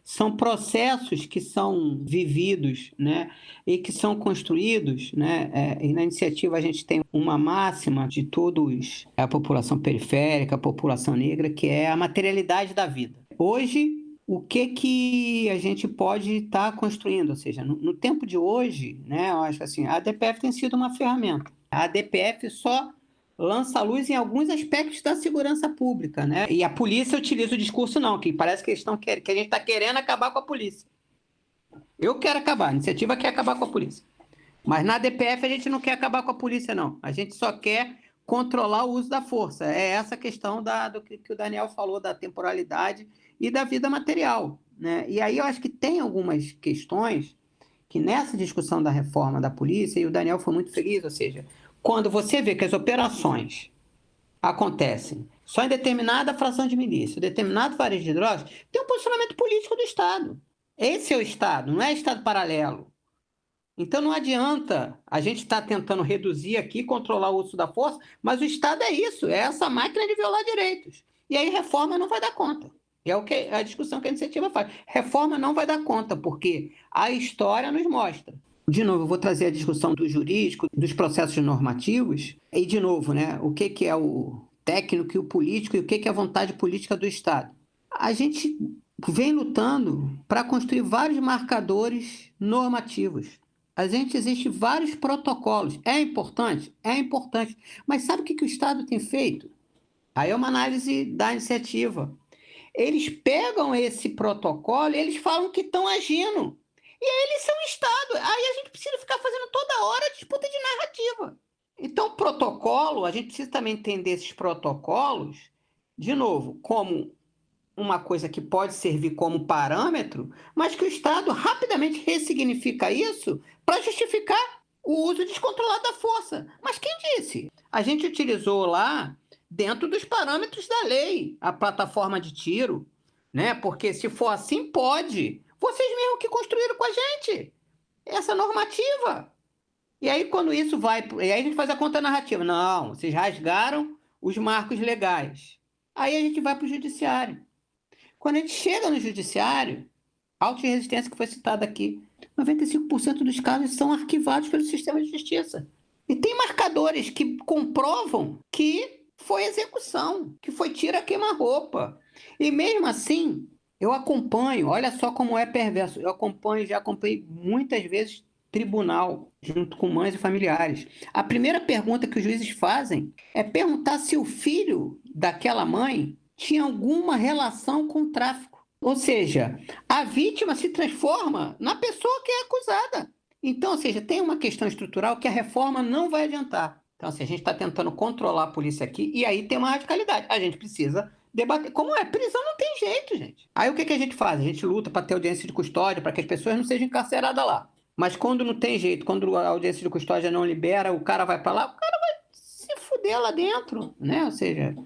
são processos que são vividos, né? E que são construídos, né? E na iniciativa a gente tem uma máxima de todos, a população periférica, a população negra, que é a materialidade da vida. Hoje, o que a gente pode estar construindo? Ou seja, no tempo de hoje, né? Eu acho que assim, a ADPF tem sido uma ferramenta. A ADPF só lança a luz em alguns aspectos da segurança pública, né? E a polícia utiliza o discurso não, que parece que que a gente está querendo acabar com a polícia. Eu quero acabar, a iniciativa quer acabar com a polícia. Mas na DPF a gente não quer acabar com a polícia, não. A gente só quer controlar o uso da força. É essa questão do que o Daniel falou, da temporalidade e da vida material, né? E aí eu acho que tem algumas questões que nessa discussão da reforma da polícia, e o Daniel foi muito feliz, ou seja, quando você vê que as operações acontecem só em determinada fração de milícia, determinado varejo de drogas, tem um posicionamento político do Estado. Esse é o Estado, não é Estado paralelo. Então não adianta a gente estar tentando reduzir aqui, controlar o uso da força, mas o Estado é isso, é essa máquina de violar direitos. E aí reforma não vai dar conta. É a discussão que a iniciativa faz. Reforma não vai dar conta, porque a história nos mostra. De novo, eu vou trazer a discussão do jurídico, dos processos normativos, e de novo, né, o que é o técnico e o político e o que é a vontade política do Estado. A gente vem lutando para construir vários marcadores normativos. Existem vários protocolos. É importante? É importante. Mas sabe o que o Estado tem feito? Aí é uma análise da iniciativa. Eles pegam esse protocolo e eles falam que estão agindo. E aí eles são Estado. Aí a gente precisa ficar fazendo toda hora disputa de narrativa. Então, protocolo, a gente precisa também entender esses protocolos, de novo, como uma coisa que pode servir como parâmetro, mas que o Estado rapidamente ressignifica isso para justificar o uso descontrolado da força. Mas quem disse? A gente utilizou lá, dentro dos parâmetros da lei, a plataforma de tiro, né? Porque se for assim, pode. Vocês mesmos que construíram com a gente essa normativa. E aí, quando isso vai... E aí a gente faz a contra-narrativa. Não, vocês rasgaram os marcos legais. Aí a gente vai para o judiciário. Quando a gente chega no judiciário, auto e resistência que foi citada aqui, 95% dos casos são arquivados pelo sistema de justiça. E tem marcadores que comprovam que foi execução, que foi tiro a queima-roupa. E mesmo assim, eu acompanho, olha só como é perverso, eu acompanho, já acompanhei muitas vezes tribunal, junto com mães e familiares. A primeira pergunta que os juízes fazem é perguntar se o filho daquela mãe tinha alguma relação com o tráfico. Ou seja, a vítima se transforma na pessoa que é acusada. Então, ou seja, tem uma questão estrutural que a reforma não vai adiantar. Então, assim, a gente está tentando controlar a polícia aqui e aí tem uma radicalidade. A gente precisa debater. Como é? Prisão não tem jeito, gente. Aí o que a gente faz? A gente luta para ter audiência de custódia, para que as pessoas não sejam encarceradas lá. Mas quando não tem jeito, quando a audiência de custódia não libera, o cara vai para lá, o cara vai se fuder lá dentro, né? Ou seja,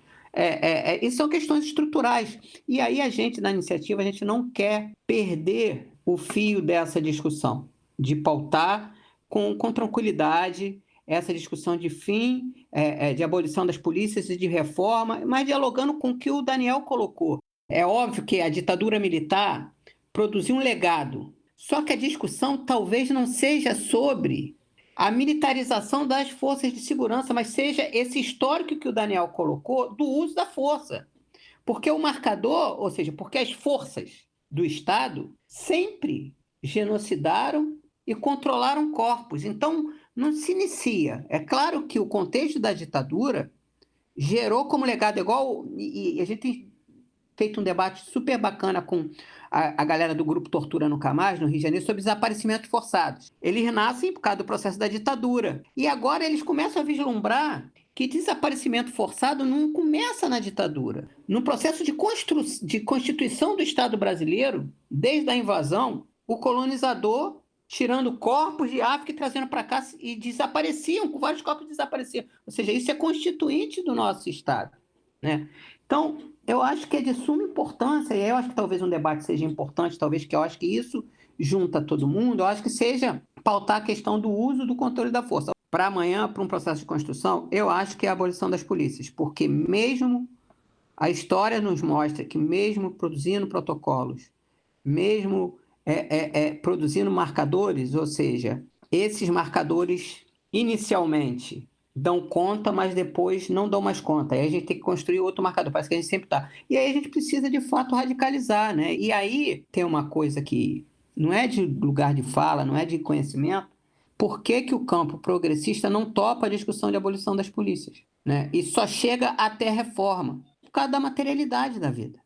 isso são questões estruturais. E aí a gente, na iniciativa, a gente não quer perder o fio dessa discussão, de pautar com tranquilidade essa discussão de fim, de abolição das polícias e de reforma, mas dialogando com o que o Daniel colocou. É óbvio que a ditadura militar produziu um legado, só que a discussão talvez não seja sobre a militarização das forças de segurança, mas seja esse histórico que o Daniel colocou do uso da força. Porque o marcador, ou seja, porque as forças do Estado sempre genocidaram e controlaram corpos. Então, não se inicia. É claro que o contexto da ditadura gerou como legado igual, e a gente tem feito um debate super bacana com a galera do grupo Tortura Nunca Mais, no Rio de Janeiro, sobre desaparecimentos forçados. Eles nascem por causa do processo da ditadura. E agora eles começam a vislumbrar que desaparecimento forçado não começa na ditadura. No processo de constituição do Estado brasileiro, desde a invasão, o colonizador tirando corpos de África e trazendo para cá e desapareciam, vários corpos desapareciam. Ou seja, isso é constituinte do nosso Estado, né? Então, eu acho que é de suma importância, e eu acho que talvez um debate seja importante, talvez que eu acho que isso junta todo mundo, eu acho que seja pautar a questão do uso do controle da força. Para amanhã, para um processo de construção, eu acho que é a abolição das polícias, porque mesmo a história nos mostra que mesmo produzindo protocolos, mesmo produzindo marcadores, ou seja, esses marcadores inicialmente dão conta, mas depois não dão mais conta. Aí a gente tem que construir outro marcador, parece que a gente sempre está. E aí a gente precisa, de fato, radicalizar, né? E aí tem uma coisa que não é de lugar de fala, não é de conhecimento. Por que que o campo progressista não topa a discussão de abolição das polícias, né? E só chega até a reforma? Por causa da materialidade da vida.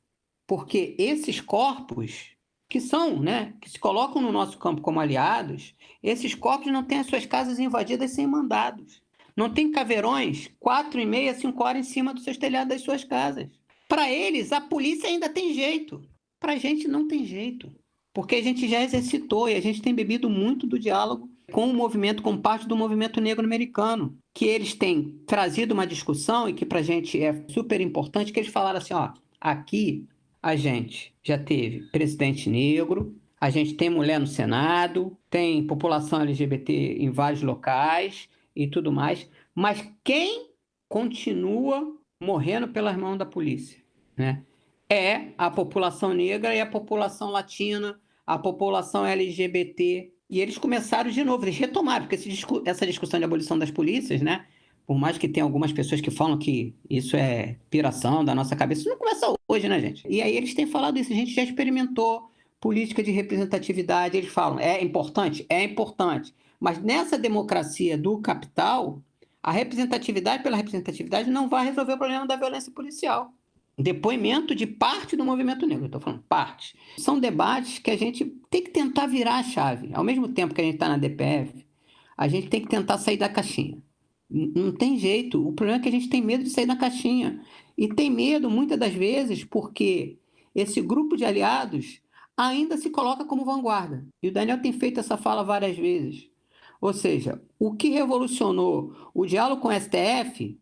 Porque esses corpos que são, né, que se colocam no nosso campo como aliados, esses corpos não têm as suas casas invadidas sem mandados. Não tem caveirões 4h30, 5 horas em cima dos seus telhados das suas casas. Para eles, a polícia ainda tem jeito. Para a gente não tem jeito. Porque a gente já exercitou e a gente tem bebido muito do diálogo com o movimento, com parte do movimento negro americano, que eles têm trazido uma discussão e que para a gente é super importante, que eles falaram assim, ó, aqui a gente já teve presidente negro, a gente tem mulher no Senado, tem população LGBT em vários locais e tudo mais, mas quem continua morrendo pelas mãos da polícia, né? É a população negra e a população latina, a população LGBT. E eles começaram de novo, eles retomaram, porque essa discussão de abolição das polícias, né? Por mais que tenha algumas pessoas que falam que isso é piração da nossa cabeça, isso não começa hoje, né, gente? E aí eles têm falado isso, a gente já experimentou política de representatividade, eles falam, é importante? É importante. Mas nessa democracia do capital, a representatividade pela representatividade não vai resolver o problema da violência policial. Depoimento de parte do movimento negro, eu estou falando parte. São debates que a gente tem que tentar virar a chave. Ao mesmo tempo que a gente está na DPF, a gente tem que tentar sair da caixinha. Não tem jeito. O problema é que a gente tem medo de sair da caixinha. E tem medo, muitas das vezes, porque esse grupo de aliados ainda se coloca como vanguarda. E o Daniel tem feito essa fala várias vezes. Ou seja, o que revolucionou o diálogo com o STF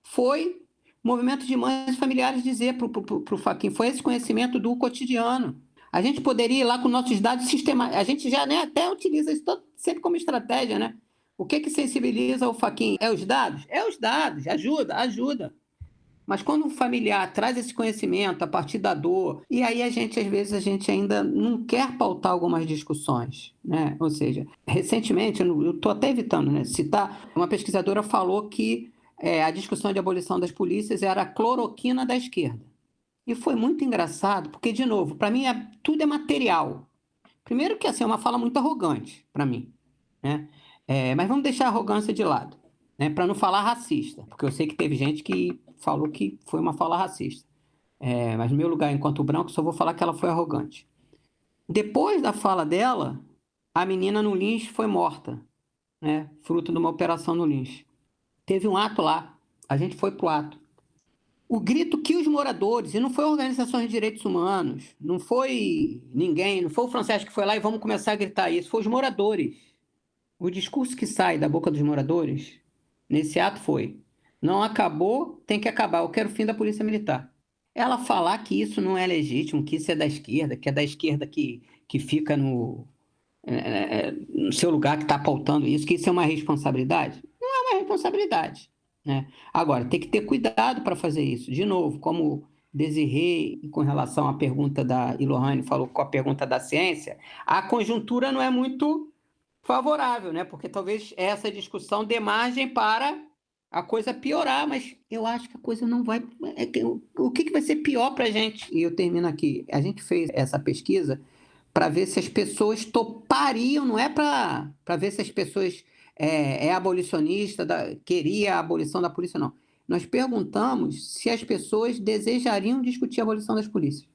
foi o movimento de mães e familiares dizer para o Fachin, foi esse conhecimento do cotidiano. A gente poderia ir lá com nossos dados sistemáticos. A gente já, né, até utiliza isso sempre como estratégia, né? O que sensibiliza o Fachin? É os dados? É os dados, ajuda. Mas quando um familiar traz esse conhecimento a partir da dor, e aí às vezes a gente ainda não quer pautar algumas discussões, né? Ou seja, recentemente, eu estou até evitando, né, citar, uma pesquisadora falou que a discussão de abolição das polícias era a cloroquina da esquerda. E foi muito engraçado, porque, de novo, para mim tudo é material. Primeiro que assim, é uma fala muito arrogante para mim, né? Mas vamos deixar a arrogância de lado, né? Para não falar racista, porque eu sei que teve gente que falou que foi uma fala racista. Mas no meu lugar, enquanto branco, só vou falar que ela foi arrogante. Depois da fala dela, a menina no Lins foi morta, né? Fruto de uma operação no Lins. Teve um ato lá, a gente foi pro ato. O grito que os moradores, e não foi organizações de direitos humanos, não foi ninguém, não foi o Francesco que foi lá e vamos começar a gritar isso, foi os moradores. O discurso que sai da boca dos moradores nesse ato foi: não acabou, tem que acabar, eu quero o fim da polícia militar. Ela falar que isso não é legítimo, que isso é da esquerda, que é da esquerda que fica no seu lugar, que está pautando isso, que isso é uma responsabilidade? Não é uma responsabilidade, né? Agora, tem que ter cuidado para fazer isso. De novo, como Desirê, com relação à pergunta da Ilohane, falou com a pergunta da ciência, a conjuntura não é muito favorável, né? Porque talvez essa discussão dê margem para a coisa piorar, mas eu acho que a coisa não vai... O que vai ser pior para a gente? E eu termino aqui. A gente fez essa pesquisa para ver se as pessoas topariam, não é para ver se as pessoas abolicionista, queria a abolição da polícia, não. Nós perguntamos se as pessoas desejariam discutir a abolição das polícias,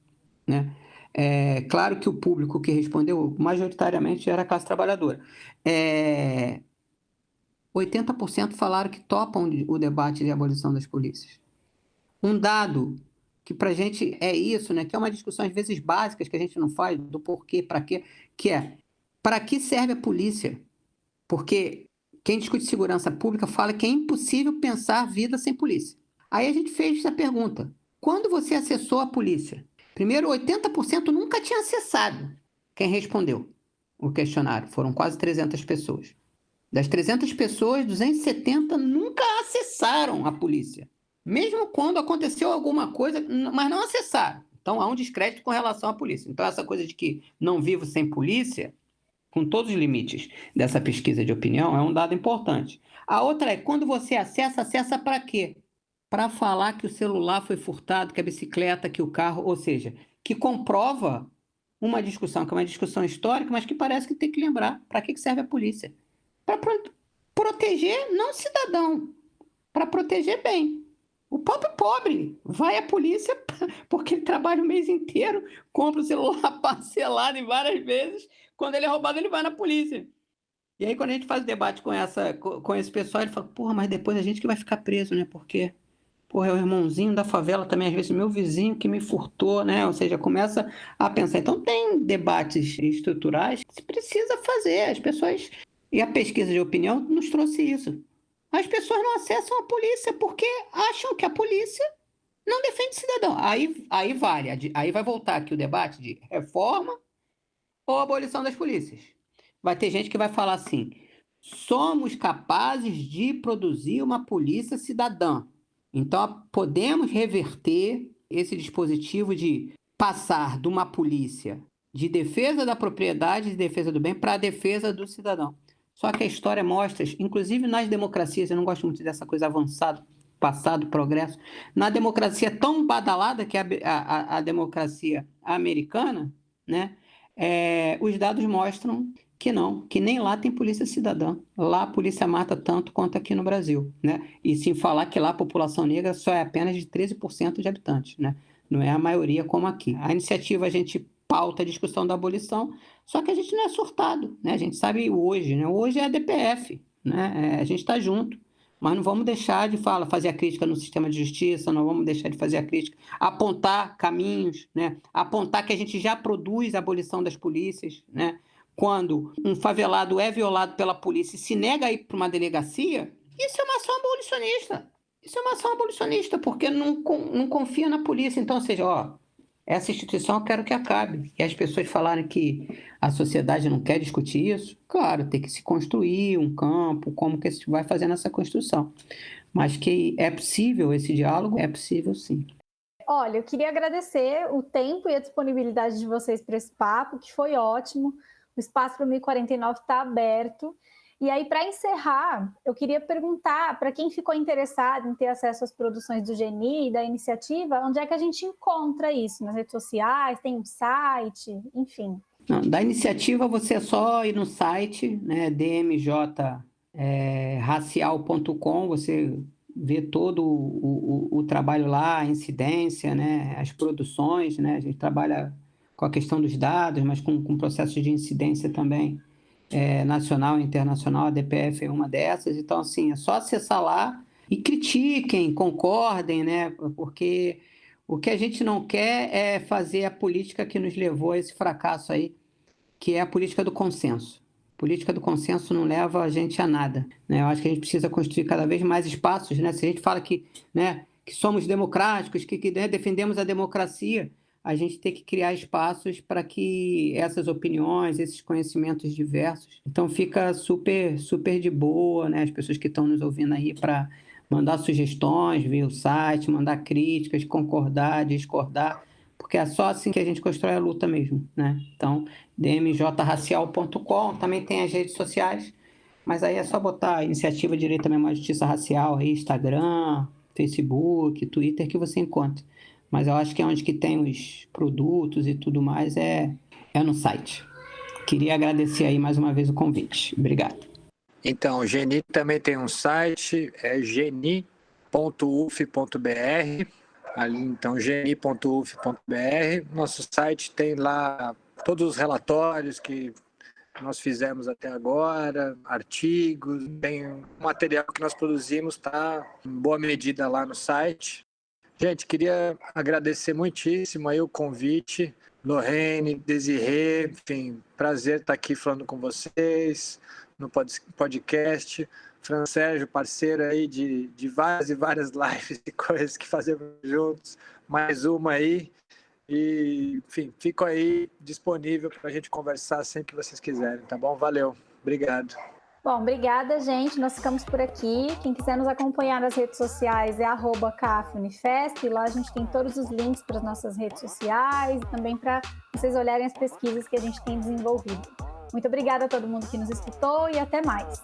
né? Claro que o público que respondeu majoritariamente era a classe trabalhadora. 80% falaram que topam o debate de abolição das polícias. Um dado que para a gente é isso, né? Que é uma discussão às vezes básicas que a gente não faz, do porquê, para quê, que é: para que serve a polícia? Porque quem discute segurança pública fala que é impossível pensar vida sem polícia. Aí a gente fez essa pergunta: quando você acessou a polícia? Primeiro, 80% nunca tinha acessado. Quem respondeu o questionário? Foram quase 300 pessoas. Das 300 pessoas, 270 nunca acessaram a polícia. Mesmo quando aconteceu alguma coisa, mas não acessaram. Então, há um descrédito com relação à polícia. Então, essa coisa de que não vivo sem polícia, com todos os limites dessa pesquisa de opinião, é um dado importante. A outra é: quando você acessa para quê? Para falar que o celular foi furtado, que a bicicleta, que o carro, ou seja, que comprova uma discussão, que é uma discussão histórica, mas que parece que tem que lembrar para que serve a polícia. Para proteger não o cidadão, para proteger bem. O próprio pobre vai à polícia porque ele trabalha o mês inteiro, compra o celular parcelado em várias vezes, quando ele é roubado ele vai na polícia. E aí quando a gente faz o debate com esse pessoal, ele fala: porra, mas depois a gente que vai ficar preso, né? Porque, porra, é o irmãozinho da favela também, às vezes meu vizinho que me furtou, né? Ou seja, começa a pensar. Então tem debates estruturais que se precisa fazer, as pessoas... E a pesquisa de opinião nos trouxe isso. As pessoas não acessam a polícia porque acham que a polícia não defende cidadão. Aí vale, aí vai voltar aqui o debate de reforma ou abolição das polícias. Vai ter gente que vai falar assim: somos capazes de produzir uma polícia cidadã. Então, podemos reverter esse dispositivo de passar de uma polícia de defesa da propriedade, de defesa do bem, para a defesa do cidadão. Só que a história mostra, inclusive nas democracias, eu não gosto muito dessa coisa avançada, passado, progresso, na democracia tão badalada que é a democracia americana, né? Os dados mostram que não, que nem lá tem polícia cidadã. Lá a polícia mata tanto quanto aqui no Brasil, né? E sem falar que lá a população negra só é apenas de 13% de habitantes, né? Não é a maioria como aqui. A iniciativa, a gente pauta a discussão da abolição, só que a gente não é surtado, né? A gente sabe hoje, né? Hoje é a DPF, né? A gente está junto. mas não vamos deixar de fazer a crítica no sistema de justiça, não vamos deixar de fazer a crítica, apontar caminhos, né? Apontar que a gente já produz a abolição das polícias, né? Quando um favelado é violado pela polícia e se nega a ir para uma delegacia, isso é uma ação abolicionista. Isso é uma ação abolicionista, porque não confia na polícia. Então, ou seja, essa instituição eu quero que acabe. E as pessoas falarem que a sociedade não quer discutir isso, claro, tem que se construir um campo, como que se vai fazer nessa construção. Mas que é possível esse diálogo, é possível sim. Olha, eu queria agradecer o tempo e a disponibilidade de vocês para esse papo, que foi ótimo. O espaço para o 1049 está aberto. E aí, para encerrar, eu queria perguntar para quem ficou interessado em ter acesso às produções do GENI e da iniciativa, onde é que a gente encontra isso? Nas redes sociais? Tem um site? Enfim. Não, da iniciativa, você é só ir no site, né, dmjracial.com, você vê todo o trabalho lá, a incidência, né, as produções, né, a gente trabalha com a questão dos dados, mas com processos de incidência também, nacional e internacional, a DPF é uma dessas. Então, assim, é só acessar lá e critiquem, concordem, né? Porque o que a gente não quer é fazer a política que nos levou a esse fracasso aí, que é a política do consenso. A política do consenso não leva a gente a nada, né? Eu acho que a gente precisa construir cada vez mais espaços, né? Se a gente fala que, né, que somos democráticos, que né, defendemos a democracia, a gente tem que criar espaços para que essas opiniões, esses conhecimentos diversos. Então fica super, super de boa, né? As pessoas que estão nos ouvindo aí para mandar sugestões via o site, mandar críticas, concordar, discordar, porque é só assim que a gente constrói a luta mesmo, né? Então, dmjracial.com, também tem as redes sociais, mas aí é só botar a Iniciativa Direito à Memória e Justiça Racial, aí, Instagram, Facebook, Twitter, que você encontra. Mas eu acho que é onde que tem os produtos e tudo mais é no site. Queria agradecer aí mais uma vez o convite. Obrigado. Então, o GENI também tem um site, é geni.uf.br. Ali, então, geni.uf.br. Nosso site tem lá todos os relatórios que nós fizemos até agora, artigos, tem o material que nós produzimos, está em boa medida lá no site. Gente, queria agradecer muitíssimo aí o convite, Lorraine, Desirê, enfim, prazer estar aqui falando com vocês no podcast. Fran Sérgio, parceiro aí de várias e várias lives e coisas que fazemos juntos, mais uma aí. E, enfim, fico aí disponível para a gente conversar sempre que vocês quiserem, tá bom? Valeu, obrigado. Bom, obrigada, gente. Nós ficamos por aqui. Quem quiser nos acompanhar nas redes sociais é @cafunifesp. Lá a gente tem todos os links para as nossas redes sociais e também para vocês olharem as pesquisas que a gente tem desenvolvido. Muito obrigada a todo mundo que nos escutou e até mais.